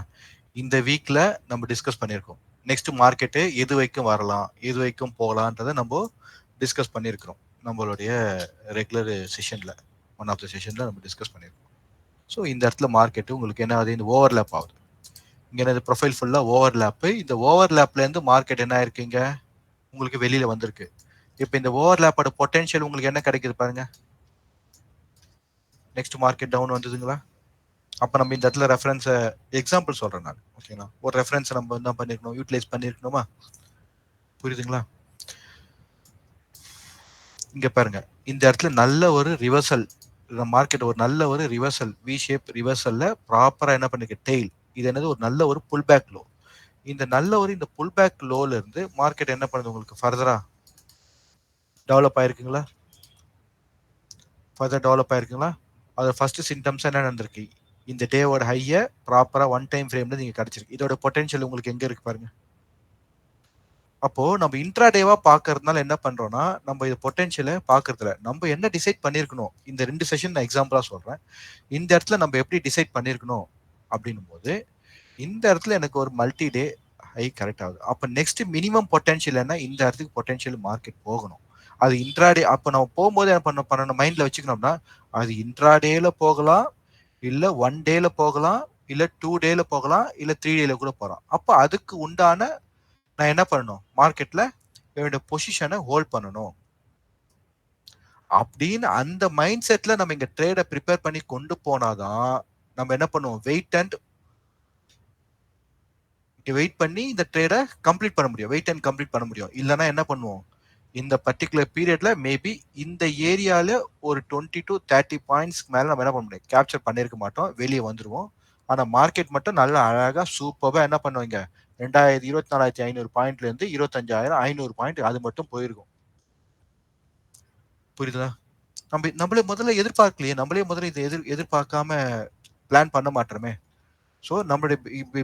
இந்த வீக்ல நம்ம டிஸ்கஸ் பண்ணியிருக்கோம். நெக்ஸ்ட் மார்க்கெட்டு எது வரைக்கும் வரலாம், எது வரைக்கும் போகலான்றதை நம்ம டிஸ்கஸ் பண்ணியிருக்கிறோம். நம்மளுடைய ரெகுலர் செஷன்ல, ஒன் ஆஃப் த செஷன்ல நம்ம டிஸ்கஸ் பண்ணியிருக்கோம். ஸோ இந்த இடத்துல மார்க்கெட்டு உங்களுக்கு என்ன ஆகுது, இந்த ஓவர்லேப் ஆகுது. இங்க என்ன ப்ரொஃபைல் ஃபுல்லா ஓவர்லேப்பு. இந்த ஓவர்லேப்ல இருந்து மார்க்கெட் என்ன இருக்குங்க, உங்களுக்கு வெளியில வந்திருக்கு. இப்போ இந்த ஓவர்லேப்போட பொட்டன்ஷியல் உங்களுக்கு என்ன கிடைக்குது பாருங்க. நெக்ஸ்ட் மார்க்கெட் டவுன் வந்ததுங்களா? அப்ப நம்ம இந்த இடத்துல ரெஃபரன்ஸ் எக்ஸாம்பிள் சொல்றேன் நான், ஓகேங்களா? ஒரு ரெஃபரன்ஸ் நம்ம என்ன பண்ணிருக்கணும், யூட்டிலைஸ் பண்ணிருக்கணுமா? புரியுதுங்களா? இங்க பாருங்க, இந்த இடத்துல நல்ல ஒரு ரிவர்சல், மார்க்கெட் ஒரு நல்ல ஒரு ரிவர்சல், வி ஷேப் ரிவர்சல்ல ப்ராப்பரா என்ன பண்ணிருக்கு, டெய்ல். இது என்னது, ஒரு நல்ல ஒரு புல் பேக் லோ. இந்த நல்ல ஒரு இந்த புல் பேக் லோல இருந்து மார்க்கெட் என்ன பண்ணுது, உங்களுக்கு ஃபர்தரா டெவலப் ஆயிருக்குங்களா? ஃபர்தர் டெவலப் ஆயிருக்குங்களா? அது ஃபர்ஸ்ட் சிம்டம்ஸ் என்ன நடந்திருக்கு, இந்த டேவோட ஹையை ப்ராப்பரா ஒன் டைம் ஃப்ரேம்ல நீங்க கிடைச்சிருக்கு. இதோட பொட்டன்ஷியல் உங்களுக்கு எங்க இருக்கு பாருங்க. அப்போ நம்ம இன்ட்ராடேவா பாக்குறதுனால என்ன பண்றோம்னா, நம்ம இது பொட்டன்ஷியலை பாக்குறதுல நம்ம என்ன டிசைட் பண்ணிருக்கணும், இந்த 2 செஷன் நான் எக்ஸாம்பிளா சொல்றேன். இந்த இடத்துல நம்ம எப்படி டிசைட் பண்ணிருக்கணும் அப்படின்னும் போது, இந்த இடத்துல எனக்கு ஒரு மல்டி டே ஹை கரெக்ட் ஆகுது. அப்ப நெக்ஸ்ட் மினிமம் பொட்டன்ஷியல் என்ன, இந்த இடத்துக்கு பொட்டன்ஷியல் மார்க்கெட் போகணும். அது இன்ட்ராடே அப்ப நம்ம போகும்போது என்ன பண்ணணும் மைண்ட்ல வச்சுக்கணும்னா, அது இன்ட்ராடேல போகலாம், இல்ல 1 டேல போகலாம், இல்ல 2 டேல போகலாம், இல்ல 3 டேல கூட போகலாம். அப்ப அதுக்கு உண்டான நான் என்ன பண்ணணும், மார்க்கெட்ல என்னோட பொசிஷனை ஹோல்ட் பண்ணணும் அப்படின்னு அந்த மைண்ட் செட்ல நம்ம இங்க ட்ரேட ப்ரிப்பேர் பண்ணி கொண்டு போனாதான் நம்ம என்ன பண்ணுவோம், வெயிட் பண்ணி இந்த ட்ரேடை கம்ப்ளீட் பண்ண முடியும், வெயிட் அண்ட் கம்ப்ளீட் பண்ண முடியும். இல்லைன்னா என்ன பண்ணுவோம், இந்த பர்டிகுலர் பீரியட்ல மேபி இந்த ஏரியால ஒரு 20 to 30 பாயிண்ட்ஸ்க்கு மேல நம்ம என்ன பண்ண முடியும், கேப்சர் பண்ணிருக்க மாட்டோம், வெளியே வந்துருவோம். ஆனா மார்க்கெட் மட்டும் நல்லா அழகா சூப்பரா என்ன பண்ணுவீங்க, 24,500 பாயிண்ட்ல இருந்து 25,500 பாயிண்ட் அது மட்டும் போயிருக்கும். புரியுதா? நம்மளே முதல்ல எதிர்பார்க்கலையே, நம்மளே முதல்ல இதை எதிர்பார்க்காம பிளான் பண்ண மாட்டோமே. ஸோ நம்மளுடைய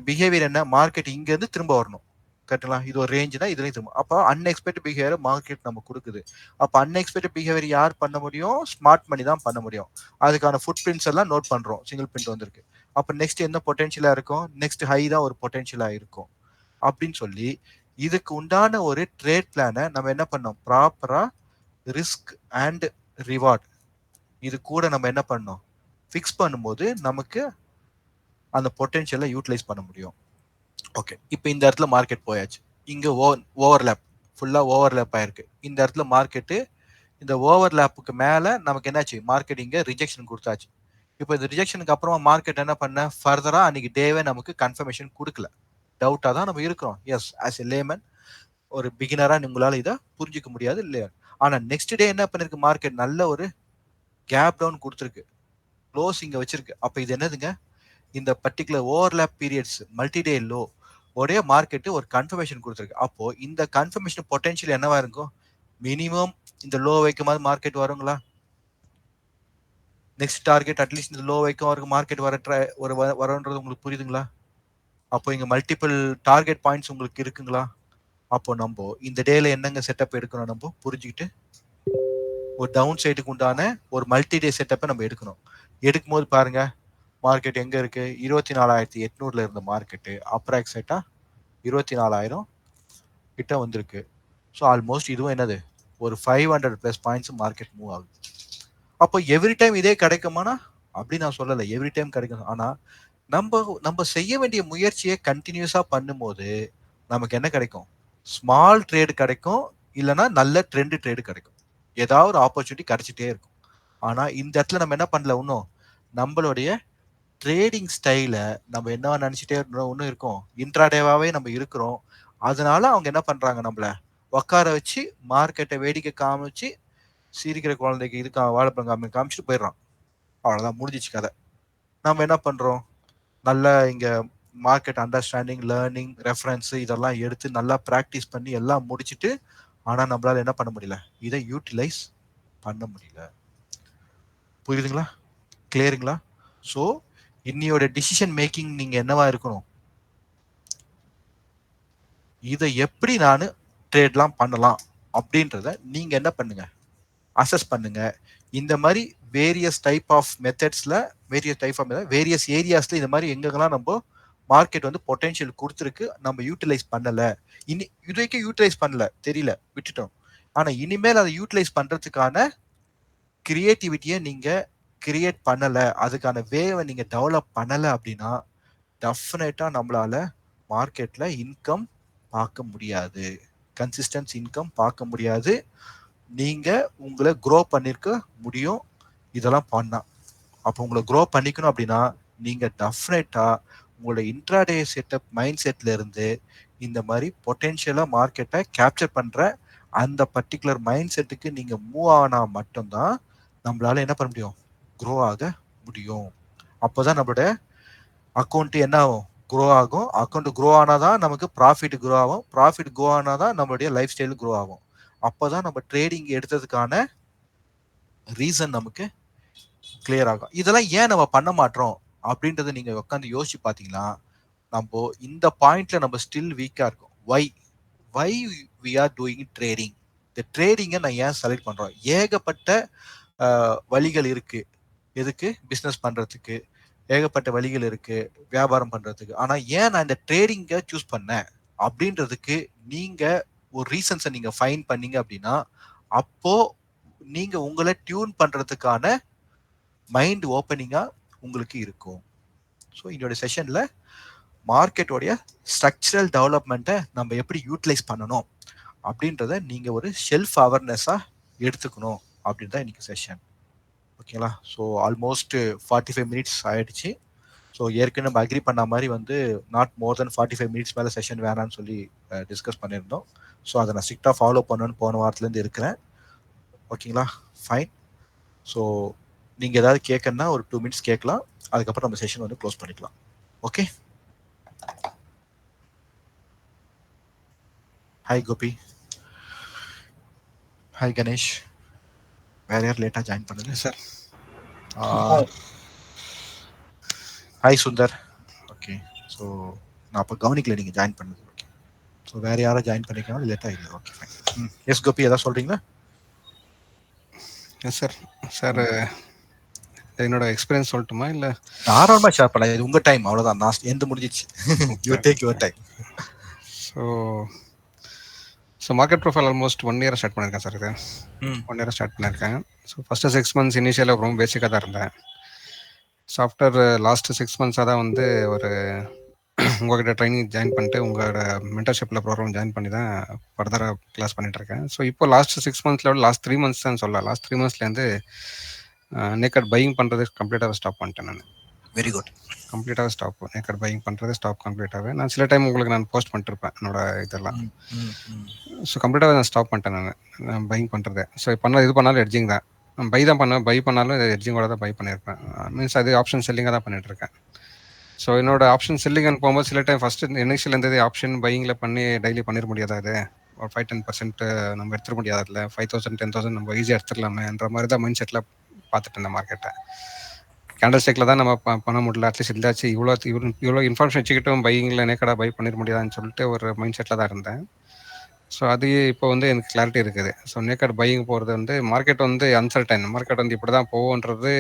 பிஹேவியர் என்ன, மார்க்கெட் இங்க இருந்து திரும்ப வரணும், கரெக்டுங்களா? இது ஒரு ரேஞ்சுனா இதுலயும் திரும்ப, அப்போ அன்எக்ஸ்பெக்டட் பிஹேவியர் மார்க்கெட் நம்ம கொடுக்குது. அப்போ அன்எக்ஸ்பெக்டட் பிஹேவியர் யார் பண்ண முடியும், ஸ்மார்ட் மணி தான் பண்ண முடியும். அதுக்கான ஃபுட் பிரிண்ட்ஸ் எல்லாம் நோட் பண்றோம், சிங்கிள் பிரிண்ட் வந்திருக்கு. அப்போ நெக்ஸ்ட் என்ன பொட்டன்ஷியலா இருக்கும், நெக்ஸ்ட் ஹை தான் ஒரு பொட்டன்ஷியலா இருக்கும் அப்படின்னு சொல்லி இதுக்கு உண்டான ஒரு ட்ரேட் பிளானை நம்ம என்ன பண்ணோம், ப்ராப்பரா ரிஸ்க் அண்ட் ரிவார்ட் இது கூட நம்ம என்ன பண்ணோம், ஃபிக்ஸ் பண்ணும்போது நமக்கு அந்த பொட்டன்ஷியலை யூட்டிலைஸ் பண்ண முடியும். ஓகே, இப்போ இந்த இடத்துல மார்க்கெட் போயாச்சு, இங்க ஓவர்லேப் ஃபுல்லா ஓவர்லேப் ஆயிருக்கு. இந்த இடத்துல மார்க்கெட்டு இந்த ஓவர்லேப்புக்கு மேல நமக்கு என்னாச்சு, மார்க்கெட் இங்க ரிஜெக்ஷன் கொடுத்தாச்சு. இப்போ இந்த ரிஜெக்ஷனுக்கு அப்புறமா மார்க்கெட் என்ன பண்ண, ஃபர்தரா அன்னைக்கு டேவே நமக்கு கன்ஃபர்மேஷன் கொடுக்கல, டவுட்டா தான் நம்ம இருக்கிறோம். எஸ், ஆஸ் எ லேமன் ஒரு பிகினரா உங்களால இதை புரிஞ்சிக்க முடியாது இல்லையா. ஆனா நெக்ஸ்ட் டே என்ன பண்ணிருக்கு, மார்க்கெட் நல்ல ஒரு கேப் டவுன் கொடுத்துருக்கு, க்ளோஸ் இங்க வச்சிருக்கு. அப்ப இது என்னதுங்க, இந்த பர்டிகுலர் ஓவர்லேப் பீரியட்ஸ் மல்டி டே லோ உடைய மார்க்கெட் ஒரு கன்ஃபர்மேஷன் கொடுத்துருக்கு. அப்போ இந்த கன்ஃபர்மேஷன் பொட்டன்ஷியல் என்னவா இருக்கும், மினிமம் இந்த லோ வைக்கும் போது மார்க்கெட் வருங்களா, நெக்ஸ்ட் டார்கெட் அட்லீஸ்ட் இந்த லோ வைக்கும் மார்க்கெட் வரன்றது உங்களுக்கு புரியுதுங்களா? அப்போ இங்க மல்டிபிள் டார்கெட் பாயிண்ட்ஸ் உங்களுக்கு இருக்குங்களா? அப்போ நம்ம இந்த டேல என்னங்க செட்டப் எடுக்கணும், நம்ம புரிஞ்சுக்கிட்டு ஒரு டவுன் சைடுக்கு உண்டான ஒரு மல்டி டே செட்டப்பை நம்ம எடுக்கணும். எடுக்கும் போது பாருங்க, மார்க்கெட் எங்க இருக்கு, 24,800 இருந்த மார்க்கெட்டு அப்ராக்சிமேட்டா 24,000 கிட்ட வந்திருக்கு. ஸோ ஆல்மோஸ்ட் இதுவும் என்னது, ஒரு 500+ பாயிண்ட்ஸ் மார்க்கெட் மூவ் ஆகுது. அப்போ எவ்ரி டைம் இதே கிடைக்குமானா அப்படி நான் சொல்லலை, எவ்ரி டைம் கிடைக்கும். ஆனா நம்ம செய்ய வேண்டிய முயற்சியை கண்டினியூஸா பண்ணும்போது நமக்கு என்ன கிடைக்கும், ஸ்மால் ட்ரேடு கிடைக்கும், இல்லைன்னா நல்ல ட்ரெண்ட் ட்ரேடு கிடைக்கும், ஏதாவது ஒரு ஆப்பர்ச்சுனிட்டி கிடைச்சிட்டே இருக்கும். ஆனா இந்த இடத்துல நம்ம என்ன பண்ணல, இன்னும் நம்மளுடைய ட்ரேடிங் ஸ்டைல நம்ம என்ன நினைச்சிட்டே ஒன்றும் இருக்கும், இன்ட்ராடேவாவே நம்ம இருக்கிறோம். அதனால அவங்க என்ன பண்றாங்க, நம்மள உட்கார வச்சு மார்க்கெட்டை வேடிக்கை காமிச்சு சிரிக்கிற குழந்தைக்கு இதுக்கு வாழைப்பழம் காமிச்சிட்டு போயிடுறான், அவ்வளவுதான் முடிஞ்சிச்சு கதை. நம்ம என்ன பண்றோம், நல்லா இங்க மார்க்கெட் அண்டர்ஸ்டாண்டிங், லேர்னிங், ரெஃபரன்ஸ் இதெல்லாம் எடுத்து நல்லா ப்ராக்டிஸ் பண்ணி எல்லாம் முடிச்சுட்டு, ஆனா நம்மளால என்ன பண்ண முடியல, இதை யூட்டிலைஸ் பண்ண முடியல. புரியுதுங்களா, கிளியருங்களா? ஸோ இன்னையோட டிசிஷன் மேக்கிங் நீங்க என்னவா இருக்கணும், இதை எப்படி நான் ட்ரேட்லாம் பண்ணலாம் அப்படின்றத நீங்க என்ன பண்ணுங்க, அசஸ் பண்ணுங்க. இந்த மாதிரி வேரியஸ் டைப் ஆஃப் மெத்தட்ஸ்ல வேரியஸ் ஏரியாஸ்ல இந்த மாதிரி எங்கெங்கெல்லாம் நம்ம மார்க்கெட் வந்து பொட்டன்ஷியல் கொடுத்துருக்கு, நம்ம யூட்டிலைஸ் பண்ணல, இது வரைக்கும் யூட்டிலைஸ் பண்ணல, தெரியல, விட்டுட்டோம். ஆனா இனிமேல் அதை யூட்டிலைஸ் பண்றதுக்கான கிரியேட்டிவிட்டியை நீங்க கிரியேட் பண்ணல, அதுக்கான வேவை நீங்க டெவலப் பண்ணல அப்படின்னா டெஃபினட்டா நம்மளால மார்க்கெட்ல இன்கம் பார்க்க முடியாது, கன்சிஸ்டன்ஸ் இன்கம் பார்க்க முடியாது. நீங்க உங்களை க்ரோ பண்ணிருக்க முடியும் இதெல்லாம் பண்ணா. அப்போ உங்களை க்ரோ பண்ணிக்கணும் அப்படின்னா நீங்க டெஃபினட்டா உங்களோட இன்ட்ராடே செட்டப் மைண்ட் செட்ல இருந்து இந்த மாதிரி பொட்டென்ஷியலா மார்க்கெட்டை கேப்சர் பண்ற அந்த பர்டிகுலர் மைண்ட் செட்டுக்கு நீங்க மூவ் ஆனா மட்டும்தான் நம்மளால என்ன பண்ண முடியும், க்ரோ ஆக முடியும். அப்போதான் நம்மளோட அக்கௌண்ட் என்ன ஆகும், க்ரோ ஆகும். அக்கௌண்ட் க்ரோ ஆனாதான் நமக்கு ப்ராஃபிட் க்ரோ ஆகும், ப்ராஃபிட் க்ரோ ஆனாதான் நம்மளுடைய லைஃப் ஸ்டைல் க்ரோ ஆகும். அப்போதான் நம்ம ட்ரேடிங் எடுத்ததுக்கான ரீசன் நமக்கு கிளியர் ஆகும். இதெல்லாம் ஏன் நம்ம பண்ண மாட்டோம் அப்படின்றத நீங்க உட்காந்து யோசிச்சு பார்த்தீங்கன்னா, நம்ம இந்த பாயிண்ட்ல நம்ம ஸ்டில் வீக்கா இருக்கோம். Why why we are doing trading. இந்த ட்ரேடிங்கை நான் ஏன் செலக்ட் பண்றோம்? ஏகப்பட்ட வழிகள் இருக்கு எதுக்கு பிஸ்னஸ் பண்றதுக்கு, ஏகப்பட்ட வழிகள் இருக்கு வியாபாரம் பண்றதுக்கு. ஆனா ஏன் நான் இந்த ட்ரேடிங்கை சூஸ் பண்ணேன் அப்படின்றதுக்கு நீங்க ஒரு ரீசன்ஸை நீங்க ஃபைண்ட் பண்ணீங்க அப்படின்னா அப்போ நீங்க உங்களை டியூன் பண்றதுக்கான மைண்ட் ஓப்பனிங்கா உங்களுக்கு இருக்கும். ஸோ என்னோட செஷன்ல மார்க்கெட்டோடைய ஸ்ட்ரக்சரல் டெவலப்மெண்ட்டை நம்ம எப்படி யூட்டிலைஸ் பண்ணணும் அப்படின்றத நீங்க ஒரு செல்ஃப் அவேர்னஸா எடுத்துக்கணும் அப்படின்னு தான் இன்னைக்கு செஷன். ஓகேங்களா? ஸோ ஆல்மோஸ்ட் 45 மினிட்ஸ் ஆயிடுச்சு. ஸோ ஏற்கனவே நம்ம அக்ரி பண்ண மாதிரி வந்து நாட் மோர் தென் 45 மினிட்ஸ் மேலே செஷன் வேணான்னு சொல்லி டிஸ்கஸ் பண்ணியிருந்தோம். ஸோ அதை நான் ஸ்ட்ரிக்டாக ஃபாலோ பண்ணணும்னு போன வாரத்துலேருந்து இருக்கிறேன். ஓகேங்களா? ஃபைன். ஸோ நீங்கள் ஏதாவது கேட்கணுன்னா ஒரு 2 மினிட்ஸ் கேட்கலாம். அதுக்கப்புறம் நம்ம செஷன் வந்து க்ளோஸ் பண்ணிக்கலாம். Okay. Hi Gopi. Hi Ganesh. வேற யார் லேட்டாக ஜாயின் பண்ணுங்க sir. Hi Sundar. Okay. So நான் அப்போ கவனிக்கல நீங்கள் ஜாயின் பண்ணது. ஓகே. ஸோ வேற யாரும் ஜாயின் பண்ணிக்கலாம் லேட்டாக இல்லை. Okay fine. எஸ் கோபி ஏதாவது சொல்கிறீங்களா? Yes sir. சார் என்னோட எக்ஸ்பீரியன்ஸ் சொல்லட்டுமா இல்லை தாராளமாக ஷேர் பண்ணலாம். இது உங்கள் டைம், அவ்வளோதான். நான் எந்த முடிஞ்சிச்சு. You take your time. So market profile almost 1 year start பண்ணியிருக்கேன் சார். இது 1 இயர் ஸ்டார்ட் பண்ணியிருக்கேன். ஸோ ஃபஸ்ட்டு 6 மந்த்ஸ் இனிஷியலாக ரொம்ப பேசிக்காக தான் இருந்தேன். ஸோ ஆஃப்டர் லாஸ்ட் 6 மந்த்ஸாக தான் வந்து ஒரு உங்கள்கிட்ட ட்ரைனிங் ஜாயின் பண்ணிட்டு உங்களோட மென்டர்ஷிப்பில் ப்ரோக்ராம் ஜாயின் பண்ணி தான் ஃபர்தராக கிளாஸ் பண்ணிகிட்ருக்கேன். ஸோ இப்போ லாஸ்ட் 6 மந்த்ஸில் லாஸ்ட் 3 மந்த்ஸ் தான் சொல்லலாம். லாஸ்ட் 3 மந்த்ஸ்லேருந்து நேக்கட் பையிங் பண்ணுறது கம்ப்ளீட்டாக ஸ்டாப் பண்ணிட்டேன் நான். Very good. கம்ப்ளீட்டாக ஸ்டாப். நேக்கட் பையிங் பண்ணுறது ஸ்டாப் கம்ப்ளீட்டாகவே. நான் சில டைம் உங்களுக்கு நான் போஸ்ட் பண்ணிட்டுருப்பேன் என்னோட இதெல்லாம். ஸோ கம்ப்ளீட்டாகவே நான் ஸ்டாப் பண்ணிட்டேன் நான் பையிங் பண்ணுறது. ஸோ இது பண்ணாலும் எட்ஜிங் தான். பை தான் பண்ணுவேன். பை பண்ணாலும் எட்ஜிங்கோட தான் பை பண்ணியிருப்பேன். மீன்ஸ் அது ஆப்ஷன் செல்லிங்காக தான் பண்ணிகிட்ருக்கேன். ஸோ என்னோட ஆப்ஷன் செல்லிங்னு போகும்போது சில டைம் ஃபஸ்ட்டு இனிஷியல் இருந்தது ஆப்ஷன் பையிங்கில் பண்ணி டெய்லி பண்ணிட முடியாது. அது ஒரு 5-10% நம்ம எடுத்துட முடியாது. அதில் 5,000 10,000 நம்ம ஈஸியாக எடுத்துடலாமேன்ற மாதிரி தான் மைண்ட் செட்டில் பார்த்துட்டு இருந்தேன் மார்க்கெட்டை. கேண்டல் ஸ்டிக்கில் தான் நம்ம பண்ண முடியல. அட்லீஸ்ட் இல்லாச்சு இவ்வளோ இன்ஃபர்மேஷன் வச்சுக்கிட்டும் பையிங்கில் நேக்கடாக பை பண்ணிட முடியாதுன்னு சொல்லிட்டு ஒரு மைண்ட் செட்டில் தான் இருந்தேன். ஸோ அது இப்போ வந்து எனக்கு கிளாரிட்டி இருக்குது. ஸோ நேக்கட் பையிங் போகிறது வந்து மார்க்கெட் வந்து அன்சர்டைன். மார்க்கெட் வந்து இப்படி தான் போகுன்றது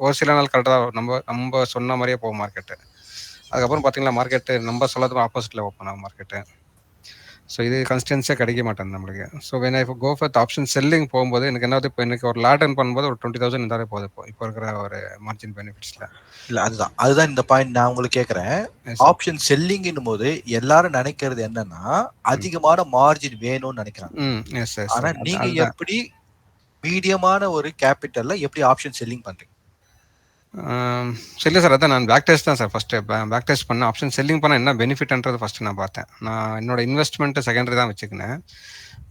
ஒரு சில நாள் கரெக்டாக தான் நம்ம சொன்ன மாதிரியே போகும் மார்க்கெட்டு. அதுக்கப்புறம் பார்த்தீங்கன்னா மார்க்கெட்டு நம்ம சொல்லாத ஆப்போசிட்டில் ஓப்பன் ஆகும் மார்க்கெட்டு. ஸோ இது கன்சிஸ்டன்சியாக கிடைக்க மாட்டேன் நம்மளுக்கு. So when I go for option selling போகும்போது எனக்கு என்ன இப்போ எனக்கு ஒரு லாட் அண்ட் பண்ணும்போது ஒரு 20,000 இருந்தாலே போகுது இப்போ இருக்கிற ஒரு மார்ஜின் பெனிஃபிட்ஸில். இல்லை அதுதான் இந்த பாயிண்ட் நான் உங்களுக்கு கேட்குறேன். ஆப்ஷன் செல்லிங்னும் போது எல்லாரும் நினைக்கிறது என்னன்னா அதிகமான மார்ஜின் வேணும்னு நினைக்கிறாங்க. ஆனா நீங்க எப்படி மீடியமான ஒரு கேபிட்டல்ல எப்படி ஆப்ஷன் செல்லிங் பண்றீங்க? இல்லை சார், அதான் நான் பேக் டெஸ்ட் தான் சார் ஃபஸ்ட்டு பேக் டெஸ்ட் பண்ணேன். ஆப்ஷன் செல்லிங் பண்ணால் என்ன பெனிஃபிட்ன்றது ஃபஸ்ட்டு நான் பார்த்தேன். நான் என்னோட இன்வெஸ்ட்மெண்ட்டு செகண்டரி தான் வச்சுக்கினேன்.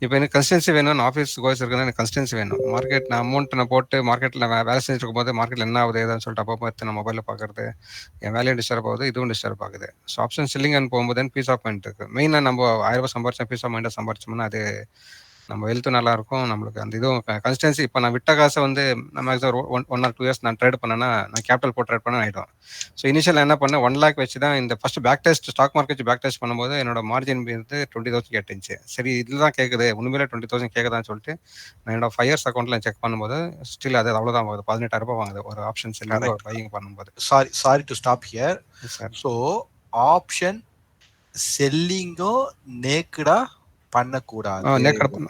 இப்போ எனக்கு கன்சிஸ்டன்சி வேணும். ஆஃபீஸ் கோர்ஸ் இருக்குன்னா எனக்கு கன்சிஸ்டன்சி வேணும். மார்க்கெட் நான் அமௌண்ட் நான் போட்டு மார்க்கெட்டில் வேலை செஞ்சுட்டு இருக்கும்போது மார்க்கெட்டில் என்ன ஆகுது ஏதான்னு சொல்லிட்டு அப்போ பார்த்து நான் மொபைலில் பார்க்குறது என் வேலையும் டிஸ்டர்ப் ஆகுது, இதுவும் டிஸ்டர்ப் ஆகுது. ஸோ ஆப்ஷன் செல்லிங்னு போகும்போது பீஸ் ஆஃப் மைண்ட் இருக்குது. மெயினாக நம்ம 1000 ரூபாய் சம்பாரிச்சா பீஸ் ஆஃப் மைண்டாக சம்பாரிச்சோம்னா அது நம்ம ஹெல்த்தும் நல்லாயிருக்கும். நம்மளுக்கு அந்த இதுவும் கன்சிஸ்டன்சி. இப்போ நான் விட்ட காசை வந்து நான் மேக்ஸிமம் 1 or 2 இயர்ஸ் நான் ட்ரேட் பண்ணேன்னா நான் கேபிட்டல் போட்டு ட்ரேட் பண்ண ஆகிடும். ஸோ இனிஷியல் என்ன பண்ணேன் 1 lakh வச்சு தான் இந்த first back test stock market back test பண்ணும்போது என்னோட மார்ஜின் வந்து 20,000 கேட்டுச்சு. சரி இதில் தான் கேட்குது உண்மையிலே 20,000 கேட்குதான்னு சொல்லிட்டு நான் என்னோட 5 years அக்கௌண்ட்டில் செக் பண்ணும்போது ஸ்டில் அது அவ்வளோதான் வாங்குது. 18,000 ரூபாய் வாங்குது ஒரு ஆப்ஷன் செல்லிங் ஒரு பையிங் பண்ணும்போது. Sorry to stop here sir. So option செல்லிங்கும் நேக்கடா பண்ணக்கூடாது.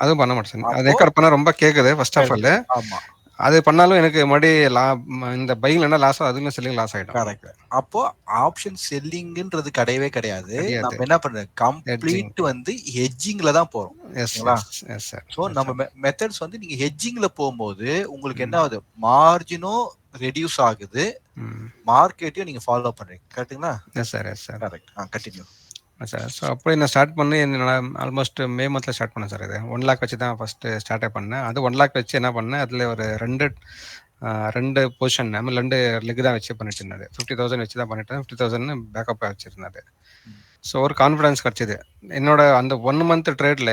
அதுவும் பண்ண மாட்டேன். அது நேக்கட் பண்ண ரொம்ப கேக்குது ஃபர்ஸ்ட் ஆஃப் ஆல். ஆமா, அது பண்ணாலும் எனக்கு மறுபடியும் இந்த பையிங்ல என்ன லாஸ் அதுல செல்லிங் லாஸ் ஆயிடும். கரெக்ட். அப்போ ஆப்ஷன் செல்லிங்ன்றது கிடையவே கிடையாது. நம்ம என்ன பண்றோம் கம்ப்ளீட் வந்து ஹெட்ஜிங்ல தான் போறோம். சோ நம்ம மெத்தட்ஸ் வந்து நீங்க ஹெட்ஜிங்ல போகும்போது உங்களுக்கு என்ன ஆகுது மார்ஜினும் ரெடியூஸ் ஆகுது, மார்க்கெட்டையும் நீங்க ஃபாலோ பண்றீங்க. கரெக்ட்டுங்களா? Yes sir, yes sir. Correct. Continue sir. So அப்படி நான் ஸ்டார்ட் பண்ணி ஆல்மோஸ்ட் மே மந்த்ல ஸ்டார்ட் பண்ணேன் சார். இது 1 lakh வச்சு தான் ஃபர்ஸ்ட் ஸ்டார்டே பண்ணேன். அது 1 lakh வச்சு என்ன பண்ணேன் அதில் ஒரு ரெண்டு பொசிஷன் 2 லெக் தான் வச்சு பண்ணிட்டு இருந்தது. 50,000 வச்சு தான் பண்ணிட்டேன். 50,000 பேக்கப்பாக வச்சிருந்தது. ஸோ ஒரு கான்ஃபிடன்ஸ் கிடச்சிது. என்னோட அந்த 1 month ட்ரேட்ல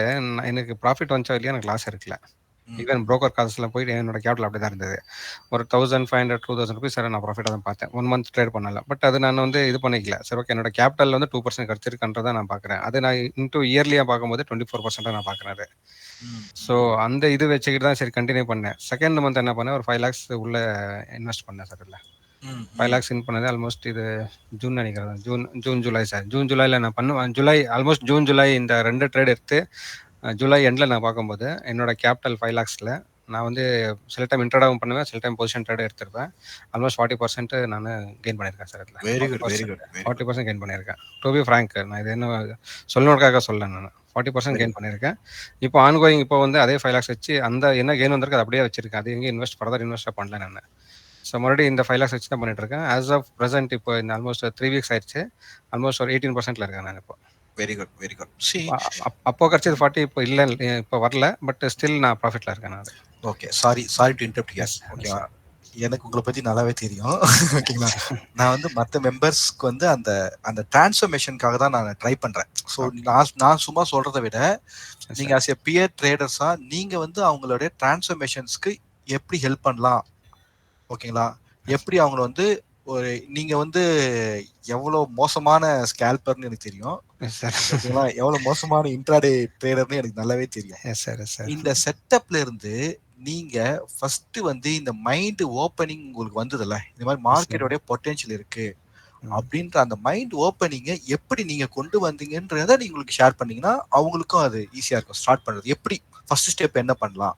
எனக்கு ப்ராஃபிட் வந்துச்சா இல்லையா எனக்கு லாஸ் இருக்கல. ஈவன் ப்ரோக்கர் காசுலாம் போயிட்டு என்னோட கேபிட்டல் அப்படி தான் இருந்தது. ஒரு 1500 2000 ருபீஸ் சார் நான் ப்ராஃபிட்டாக தான் பார்த்தேன். 1 மந்த் ட்ரேட் பண்ணல. பட் அது நான் வந்து இது பண்ணிக்கல. சரி ஓகே என்னோட கேபிட்டல் வந்து 2% கிடைச்சிருக்குன்றத நான் பார்க்குறேன். அது நான் இன்டூ இயர்லியாக பார்க்கும்போது 24% நான் பார்க்குறேன் அது. ஸோ அந்த இது வச்சுக்கிட்டு தான் சரி கண்டினியூ பண்ணேன். செகண்ட் மந்த் என்ன பண்ணேன், ஒரு 5 lakhs உள்ள இன்வெஸ்ட் பண்ணேன் சார் இதில். 5 lakhs இன் பண்ணது ஆல்மோஸ்ட் இது ஜூன் நினைக்கிறேன். June July sir. ஜூலையில் நான் பண்ணுவேன். ஆல்மோஸ்ட் ஜூலை இந்த 2 ட்ரேட் எடுத்து ஜூலை எண்டில் நான் பார்க்கும்போது என்னோட கேபிட்டல் 5 lakhsல நான் வந்து சில டைம் இன்ட்ராடாவும் பண்ணுவேன், சில டைம் பொசிஷன் ட்ரேட் எடுத்திருப்பேன். ஆல்மோஸ்ட் 40% நான் கெயின் பண்ணியிருக்கேன் சார் இதில். வெரி குட் 40% கெயின் பண்ணியிருக்கேன். டு பி ஃப்ராங்க், நான் இது என்ன சொல்லணுக்காக சொல்ல நான் 40% கெயின் பண்ணியிருக்கேன். இப்போ ஆன்கோயிங் இப்போ வந்து அதே 5 lakhs வச்சு அந்த என்ன கெயின் வந்திருக்கு அது அப்படியே வச்சிருக்கேன். அது எங்கேயும் ஃபர்தர் இன்வெஸ்ட் பண்ணல நான். ஸோ மறுபடியும் இந்த 5 lakhs வச்சு தான் பண்ணிட்டு இருக்கேன். ஆஸ் ஆஃப் ப்ரெசென்ட் இப்போ இந்த ஆல்மோஸ்ட் 3 weeks ஆயிடுச்சு. ஆல்மோஸ்ட் ஒரு 18%ல இருக்கேன் நான் இப்போ. Very good. அப்போ கிடைச்சது 40, இப்போ இல்லை, இப்போ வரல. பட் ஸ்டில் நான் ப்ராஃபிட்ல இருக்கேன் நான். Okay, sorry to interrupt. ஓகேவா, எனக்கு உங்களை பத்தி நல்லாவே தெரியும். ஓகேங்களா, நான் வந்து மற்ற மெம்பர்ஸ்க்கு வந்து அந்த அந்த டிரான்ஸ்ஃபர்மேஷனுக்காக தான் நான் ட்ரை பண்றேன். ஸோ நான் சும்மா சொல்றதை விட நீங்க ஆஸ் எ பியர் ட்ரேடர்ஸா நீங்க வந்து அவங்களுடைய டிரான்ஸ்ஃபர்மேஷன்ஸ்க்கு எப்படி ஹெல்ப் பண்ணலாம், ஓகேங்களா, எப்படி அவங்கள வந்து ஒரு நீங்க வந்து எவ்வளவு மோசமான ஸ்கேல்பர்னு எனக்கு தெரியும், ஓகேங்களா, எவ்வளவு மோசமான இன்ட்ராடே ட்ரேடர்னு எனக்கு நல்லாவே தெரியும். இந்த செட்டப்ல இருந்து நீங்க ஃபர்ஸ்ட் வந்து இந்த மைண்ட் ஓப்பனிங் உங்களுக்கு வந்ததுல, இந்த மாதிரி மார்க்கெட்டோட பொட்டன்ஷியல் இருக்கு அப்படின்ற அந்த மைண்ட் ஓப்பனிங்கை எப்படி நீங்க கொண்டு வந்தீங்கன்றத நீங்க உங்களுக்கு ஷேர் பண்ணீங்கன்னா அவங்களுக்கும் அது ஈஸியா இருக்கும் ஸ்டார்ட் பண்றது. எப்படி ஃபர்ஸ்ட் ஸ்டெப் என்ன பண்ணலாம்,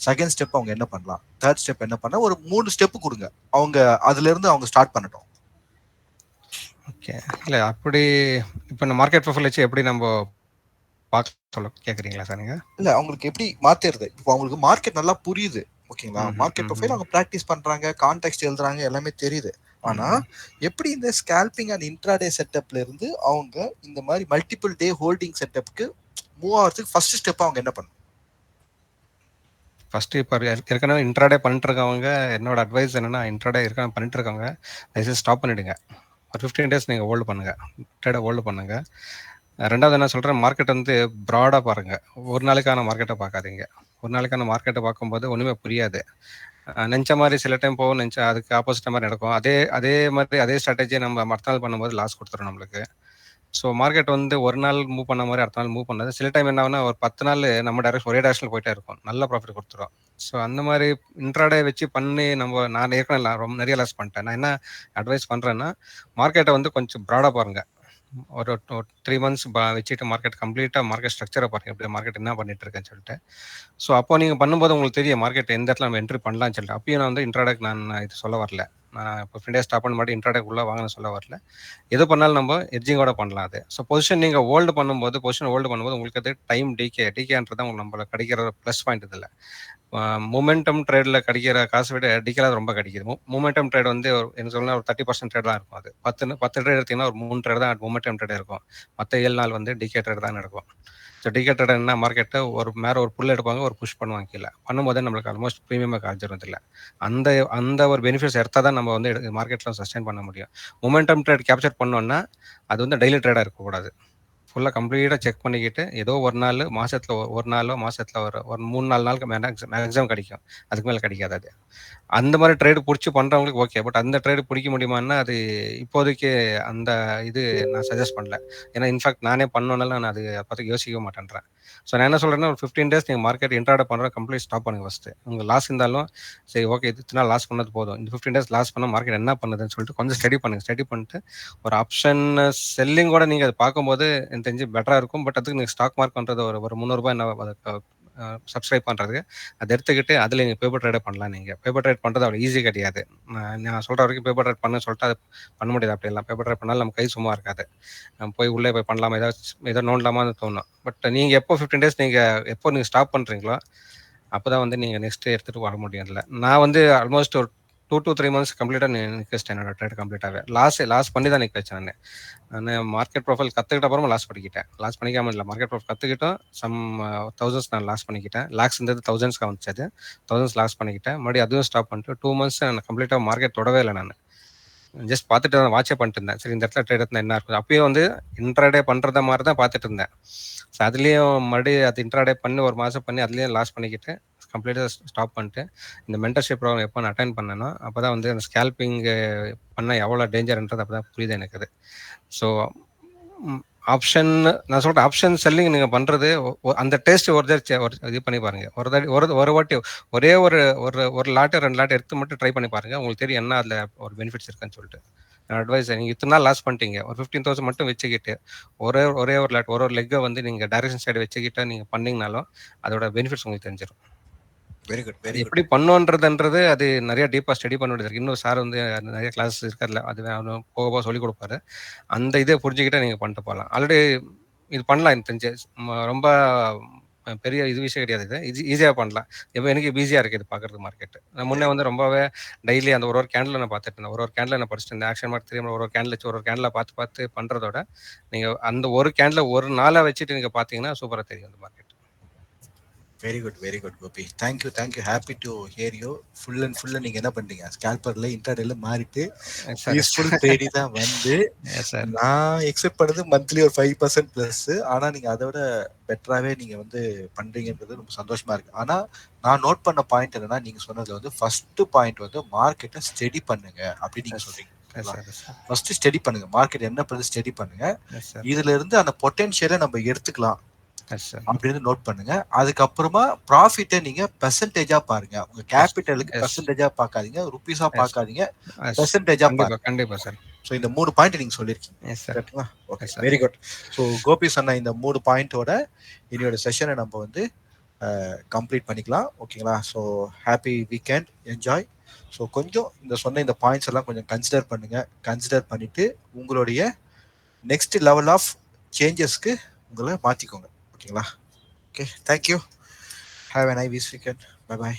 செகண்ட் ஸ்டெப் அவங்க என்ன பண்ணலாம், தேர்ட் ஸ்டெப் என்ன பண்ணலாம், ஒரு 3 ஸ்டெப் கொடுங்க, அவங்க அதுல இருந்து அவங்க ஸ்டார்ட் பண்ணட்டும். ஓகே, இல்லை அப்படி இப்போ இந்த மார்க்கெட் ப்ரொஃபைல் வச்சு எப்படி நம்ம பார்க்க சொல்ல கேட்குறீங்களா சார் நீங்கள்? இல்லை, அவங்களுக்கு எப்படி மாற்றுறது, இப்போ அவங்களுக்கு மார்க்கெட் நல்லா புரியுது, ஓகேங்களா, மார்க்கெட் ப்ரொஃபைல் அவங்க ப்ராக்டிஸ் பண்ணுறாங்க, கான்டெக்ஸ்ட் எழுதுறாங்க, எல்லாமே தெரியுது. ஆனால் எப்படி இந்த ஸ்கேல்பிங் அண்ட் இன்ட்ராடே செட்டப்ல இருந்து அவங்க இந்த மாதிரி மல்டிபிள் டே ஹோல்டிங் செட்டப்புக்கு மூவ் ஆகிறதுக்கு ஃபர்ஸ்ட் ஸ்டெப் அவங்க என்ன பண்ணணும்? ஃபஸ்ட்டு இப்போ ஏற்கனவே இன்ட்ராடே பண்ணிட்டு இருக்கவங்க என்னோட அட்வைஸ் என்னன்னா, இன்ட்ராடே ஏற்கனவே பண்ணிட்டு இருக்கவங்க தயவுசெய்து ஸ்டாப் பண்ணிவிடுங்க. ஒரு 15 days நீங்கள் ஹோல்டு பண்ணுங்கள், ட்ரேடை ஹோல்டு பண்ணுங்கள். ரெண்டாவது என்ன சொல்கிறேன், மார்க்கெட் வந்து ப்ராடாக பாருங்கள். ஒரு நாளைக்கான மார்க்கெட்டை பார்க்காதீங்க. ஒரு நாளைக்கான மார்க்கெட்டை பார்க்கும்போது ஒன்றுமே புரியாது. நினச்ச மாதிரி சில டைம் போகும், நினச்சா அதுக்கு ஆப்போசிட் மாதிரி நடக்கும். அதே மாதிரி அதே ஸ்ட்ராட்டஜியை நம்ம மற்ற நாள் பண்ணும்போது லாஸ் கொடுத்துரும் நம்மளுக்கு. ஸோ மார்க்கெட் வந்து ஒரு நாள் மூவ் பண்ண மாதிரி அடுத்த நாள் மூவ் பண்ணது. சில டைம் என்ன ஆகுனா ஒரு 10 நாள் நம்ம ஒரே டைரக்ஷனில் போயிட்டே இருக்கும், நல்ல ப்ராஃபிட் கொடுத்துரும். ஸோ அந்த மாதிரி இன்ட்ராடே வச்சு பண்ணி நான் ஏற்கனவே ரொம்ப நிறைய லாஸ் பண்ணிட்டேன். நான் என்ன அட்வைஸ் பண்ணுறேன்னா, மார்க்கெட்டை வந்து கொஞ்சம் ப்ராடாக பாருங்கள். ஒரு 3 months வச்சுட்டு மார்க்கெட் மார்க்கெட் ஸ்ட்ரக்சரை பாருங்கள், எப்படி மார்க்கெட் என்ன பண்ணிட்டு இருக்கேன்னு சொல்லிட்டு. ஸோ அப்போ நீங்கள் பண்ணும்போது உங்களுக்கு தெரியும் மார்க்கெட் எந்த இடத்துல நம்ம என்ட்ரி பண்ணலாம்னு சொல்லிட்டு. அப்பயும் நான் வந்து இன்ட்ராடேக்கு நான் இது சொல்ல வரல. நான் இப்போ 15 days ஸ்டாப் பண்ண மாட்டேன், இன்ட்ராடேக்கு உள்ளே வாங்கன்னு சொல்ல வரல. எது பண்ணாலும் நம்ம எட்ஜிங்கோட பண்ணலாம் அது. ஸோ பொசிஷன் நீங்கள் ஹோல்டு பண்ணும்போது உங்களுக்கு அது டைம் டிகேன்றது உங்களுக்கு நம்மளுக்கு கிடைக்கிற ப்ளஸ் பாயிண்ட் இதில். மொமெண்டம் ட்ரேடில் கிடைக்கிற காசை விட டிகேல ரொம்ப கிடைக்குது. மொமெண்டம் ட்ரேட் வந்து என்ன சொல்லலாம், ஒரு 30% ட்ரேட் தான் இருக்கும். அது 10 ட்ரேட் எடுத்தீங்கன்னா ஒரு 3 ட்ரேட் தான் மொமெண்டம் ட்ரேட் இருக்கும். மற்ற 7 நாள் வந்து டிகே ட்ரேட் தான் நடக்கும். ஸோ டிகே ட்ரேட் என்ன, மார்க்கெட்டை மேலே ஒரு புல் எடுப்பாங்க, ஒரு புஷ் பண்ணுவாங்க கீழே. பண்ணும்போது நம்மளுக்கு ஆல்மோஸ்ட் ப்ரீமியமாக காய்ச்சிரும் இல்லை. அந்த ஒரு பெனிஃபிட்ஸ் எடுத்தால் தான் நம்ம வந்து மார்க்கெட்டில் சஸ்டைன் பண்ண முடியும். மொமெண்டம் ட்ரேட் கேப்சர் பண்ணோன்னா அது வந்து டெய்லி ட்ரேடாக இருக்கக்கூடாது. ஃபுல்லாக கம்ப்ளீட்டாக செக் பண்ணிக்கிட்டு ஏதோ ஒரு நாள் மாதத்தில் ஒரு நாளோ மாதத்தில் ஒரு 3-4 நாளுக்கு மேக்ஸிமம் கிடைக்கும், அதுக்கு மேலே கிடைக்காது அது. அந்த மாதிரி ட்ரேடு பிடிச்சி பண்ணுறவங்களுக்கு ஓகே. பட் அந்த ட்ரேடு பிடிக்க முடியுமான்னா அது இப்போதைக்கு அந்த இது நான் சஜஸ்ட் பண்ணல. ஏன்னா இன்ஃபேக்ட் நானே பண்ணோன்னால நான் அது பார்த்து யோசிக்க மாட்டேன்றேன். ஸோ நான் என்ன சொல்கிறேன்னா, ஒரு 15 days நீங்கள் மார்க்கெட் இன்ட்ராடே பண்ணுற கம்ப்ளீட் ஸ்டாப் பண்ணுங்க ஃபஸ்ட்டு. உங்கள் லாஸ் இருந்தாலும் சரி ஓகே, இது லாஸ் பண்ணது போதும், இந்த 15 days லாஸ் பண்ணால் மார்க்கெட் என்ன பண்ணுதுன்னு சொல்லிட்டு கொஞ்சம் ஸ்டடி பண்ணுங்கள். ஸ்டடி பண்ணிட்டு ஒரு ஆப்ஷன் செல்லிங்கோட நீங்கள் அதை பார்க்கும்போது எனக்கு தெரிஞ்சு பெட்டராக இருக்கும். பட் அதுக்கு நீங்கள் ஸ்டாக் மார்க்ன்றது ஒரு ₹300 என்ன சப்ஸ்கிரைப் பண்ணுறதுக்கு அதை எடுத்துக்கிட்டு அதில் நீங்கள் பேப்பர் ட்ரேடே பண்ணலாம். நீங்கள் பேப்பர் ட்ரேட் பண்ணுறது அவ்வளோ ஈஸி கிடையாது. நான் சொல்கிற வரைக்கும் பேப்பர் ட்ரேட் பண்ண சொல்லிட்டு அது பண்ண முடியாது. அப்படிலாம் பேப்பர் ட்ரேட் பண்ணாலும் நம்ம கை சும்மா இருக்காது. நம்ம போய் உள்ளே போய் பண்ணலாமா, ஏதோ நோண்டலாமான்னு தோணும். பட் நீங்கள் எப்போ 15 days எப்போ நீங்கள் ஸ்டாப் பண்ணுறீங்களோ அப்போ தான் வந்து நீங்கள் நெக்ஸ்ட்டு எடுத்துகிட்டு வர முடியும். இல்லை நான் வந்து ஆல்மோஸ்ட் ஒரு 2 to 3 months கம்ப்ளீட்டாக நிற்க வச்சிட்டேன். என்னோட ட்ரேட் கம்ப்ளீட்டாகவே லாஸ் பண்ணி தான் நிற்க வச்சேன். நான் மார்க்கெட் ப்ரொஃபைல் கற்றுக்கிட்ட அப்புறமா லாஸ் பண்ணிக்காமல் இல்லை. மார்க்கெட் ப்ரொஃபைல் கற்றுக்கிட்டோம், சம் thousands நான் லாஸ் பண்ணிக்கிட்டேன். லாக்ஸ் இருந்தது thousandsக்கு வந்துச்சு, அது 1000s லாஸ் பண்ணிக்கிட்டேன். மறுபடியும் அதுவும் ஸ்டாப் பண்ணிட்டு 2 months நான் கம்ப்ளீட்டாக மார்க்கெட் தொடவே இல்லை. நான் ஜஸ்ட் பார்த்துட்டு தான் வாட்சே பண்ணிட்டு இருந்தேன். சரி இந்த இடத்துல ட்ரேட் எடுத்தால் என்ன இருக்கும், அப்பயும் வந்து இன்ட்ராடே பண்ணுறத மாதிரி தான் பார்த்துட்டு இருந்தேன். ஸோ அதுலேயும் மறுபடியும் அது இன்ட்ராடே பண்ணி ஒரு மாதம் பண்ணி அதுலேயும் லாஸ் பண்ணிக்கிட்டு கம்ப்ளீட்டாக ஸ்டாப் பண்ணிட்டு இந்த மென்டர்ஷிப் ப்ரோக்ராம் எப்போ நான் அட்டன் பண்ணேனோ அப்போ தான் வந்து அந்த ஸ்கேல்பிங் பண்ண எவ்வளோ டேஞ்சர்ன்றது அப்போ தான் புரியுது எனக்கு அது. ஸோ ஆப்ஷன் நான் சொல்கிறேன், ஆப்ஷன் செல்லிங் நீங்கள் பண்ணுறது அந்த டேஸ்ட் ஒரு இது பண்ணி பாருங்கள். ஒரு வாட்டி ஒரே ஒரு லாட்டு 2 லாட் எடுத்து மட்டும் ட்ரை பண்ணி பாருங்கள். உங்களுக்கு தெரியும் என்ன அதில் ஒரு பெனிஃபிட்ஸ் இருக்குன்னு சொல்லிட்டு. அட்வைஸ், நீங்கள் இத்தனை நாள் லாஸ் பண்ணிட்டீங்க, ஒரு 15,000 மட்டும் வச்சுக்கிட்டு ஒரே ஒரு லாட் ஒரு லெக்கை வந்து நீங்கள் டைரக்ஷன் சைடு வச்சுக்கிட்டு நீங்கள் பண்ணிங்கனாலும் அதோட பெனிஃபிட்ஸ் உங்களுக்கு தெரிஞ்சிடும். Very good, very good. எப்படி பண்ணுன்றது அது நிறைய டீப்பாக ஸ்டடி பண்ண வேண்டியது இருக்கு. இன்னும் சார் வந்து நிறைய கிளாஸ் இருக்கார்ல, அது போக போக சொல்லிக் கொடுப்பாரு. அந்த இதை புரிஞ்சுக்கிட்டே நீங்கள் பண்ணிட்டு போகலாம். ஆல்ரெடி இது பண்ணலாம், எனக்கு தெரிஞ்சு ரொம்ப பெரிய இது விஷயம் கிடையாது. இது ஈஸியாக பண்ணலாம். எப்போ எனக்கு ஈஸியாக இருக்குது இது பார்க்குறது மார்க்கெட். நான் முன்னே வந்து ரொம்பவே டெய்லி அந்த ஒரு கேண்டில் நான் பார்த்துட்டு இருந்தேன், ஒரு கேண்டில் நான் படிச்சுட்டு இருந்தேன். ஆக்ஷன் மார்க் தெரியாமல் ஒரு கேண்டில் வச்சு ஒரு கேண்டில் பார்த்து பண்ணுறதோட நீங்கள் அந்த ஒரு கேண்டில் ஒரு நாளாக வச்சுட்டு நீங்கள் பார்த்தீங்கன்னா சூப்பராக தெரியும் அந்த மார்க்கெட். Very good, very good Gopi. Thank you, thank you. Happy to hear you. Full and ஃபுல்லாக நீங்கள் என்ன பண்ணுறீங்க, ஸ்கேல்பரில் இன்டர்டேல மாறிட்டு பீஸ்ஃபுல் ட்ரேடி தான் வந்து நான் எக்ஸ்பெக்ட் பண்ணது மந்த்லி ஒரு 5% ப்ளஸ். ஆனால் நீங்கள் அதோட பெட்டராகவே நீங்கள் வந்து பண்ணுறீங்கன்றது ரொம்ப சந்தோஷமாக இருக்குது. ஆனால் நான் நோட் பண்ண பாயிண்ட் என்னன்னா, நீங்கள் சொன்னதில் வந்து ஃபர்ஸ்ட் பாயிண்ட் வந்து மார்க்கெட்டை ஸ்டடி பண்ணுங்க அப்படின்னு நீங்கள் சொல்கிறீங்க. ஃபர்ஸ்ட் ஸ்டடி பண்ணுங்க, மார்க்கெட் என்ன பண்ணுது ஸ்டடி பண்ணுங்க. இதுல இருந்து அந்த பொட்டன்ஷியலை நம்ம எடுத்துக்கலாம் அப்படின்னு நோட் பண்ணுங்க. அதுக்கப்புறமா ப்ராஃபிட்டை நீங்க பெர்சன்டேஜா பாருங்க. உங்க கேபிட்டலுக்கு பெர்சன்டேஜா பார்க்காதீங்க, ருபீஸா பார்க்காதீங்க, பெர்சன்டேஜா பாருங்க. கண்டிப்பா சார். ஸோ இந்த 3 பாயிண்ட் நீங்க சொல்லியிருக்கீங்க. Okay, very good. So Gopi சொன்ன இந்த 3 பாயிண்டோட என்னோட செஷனை நம்ம வந்து கம்ப்ளீட் பண்ணிக்கலாம். ஓகேங்களா? So happy weekend, enjoy. So கொஞ்சம் இந்த சொன்ன இந்த பாயிண்ட்ஸ் எல்லாம் கொஞ்சம் கன்சிடர் பண்ணுங்க. கன்சிடர் பண்ணிட்டு உங்களுடைய நெக்ஸ்ட் லெவல் ஆஃப் சேஞ்சஸ்க்கு உங்களை மாற்றிக்கோங்க. ஓகேங்களா? Okay, thank you. Have a nice weekend. Bye bye.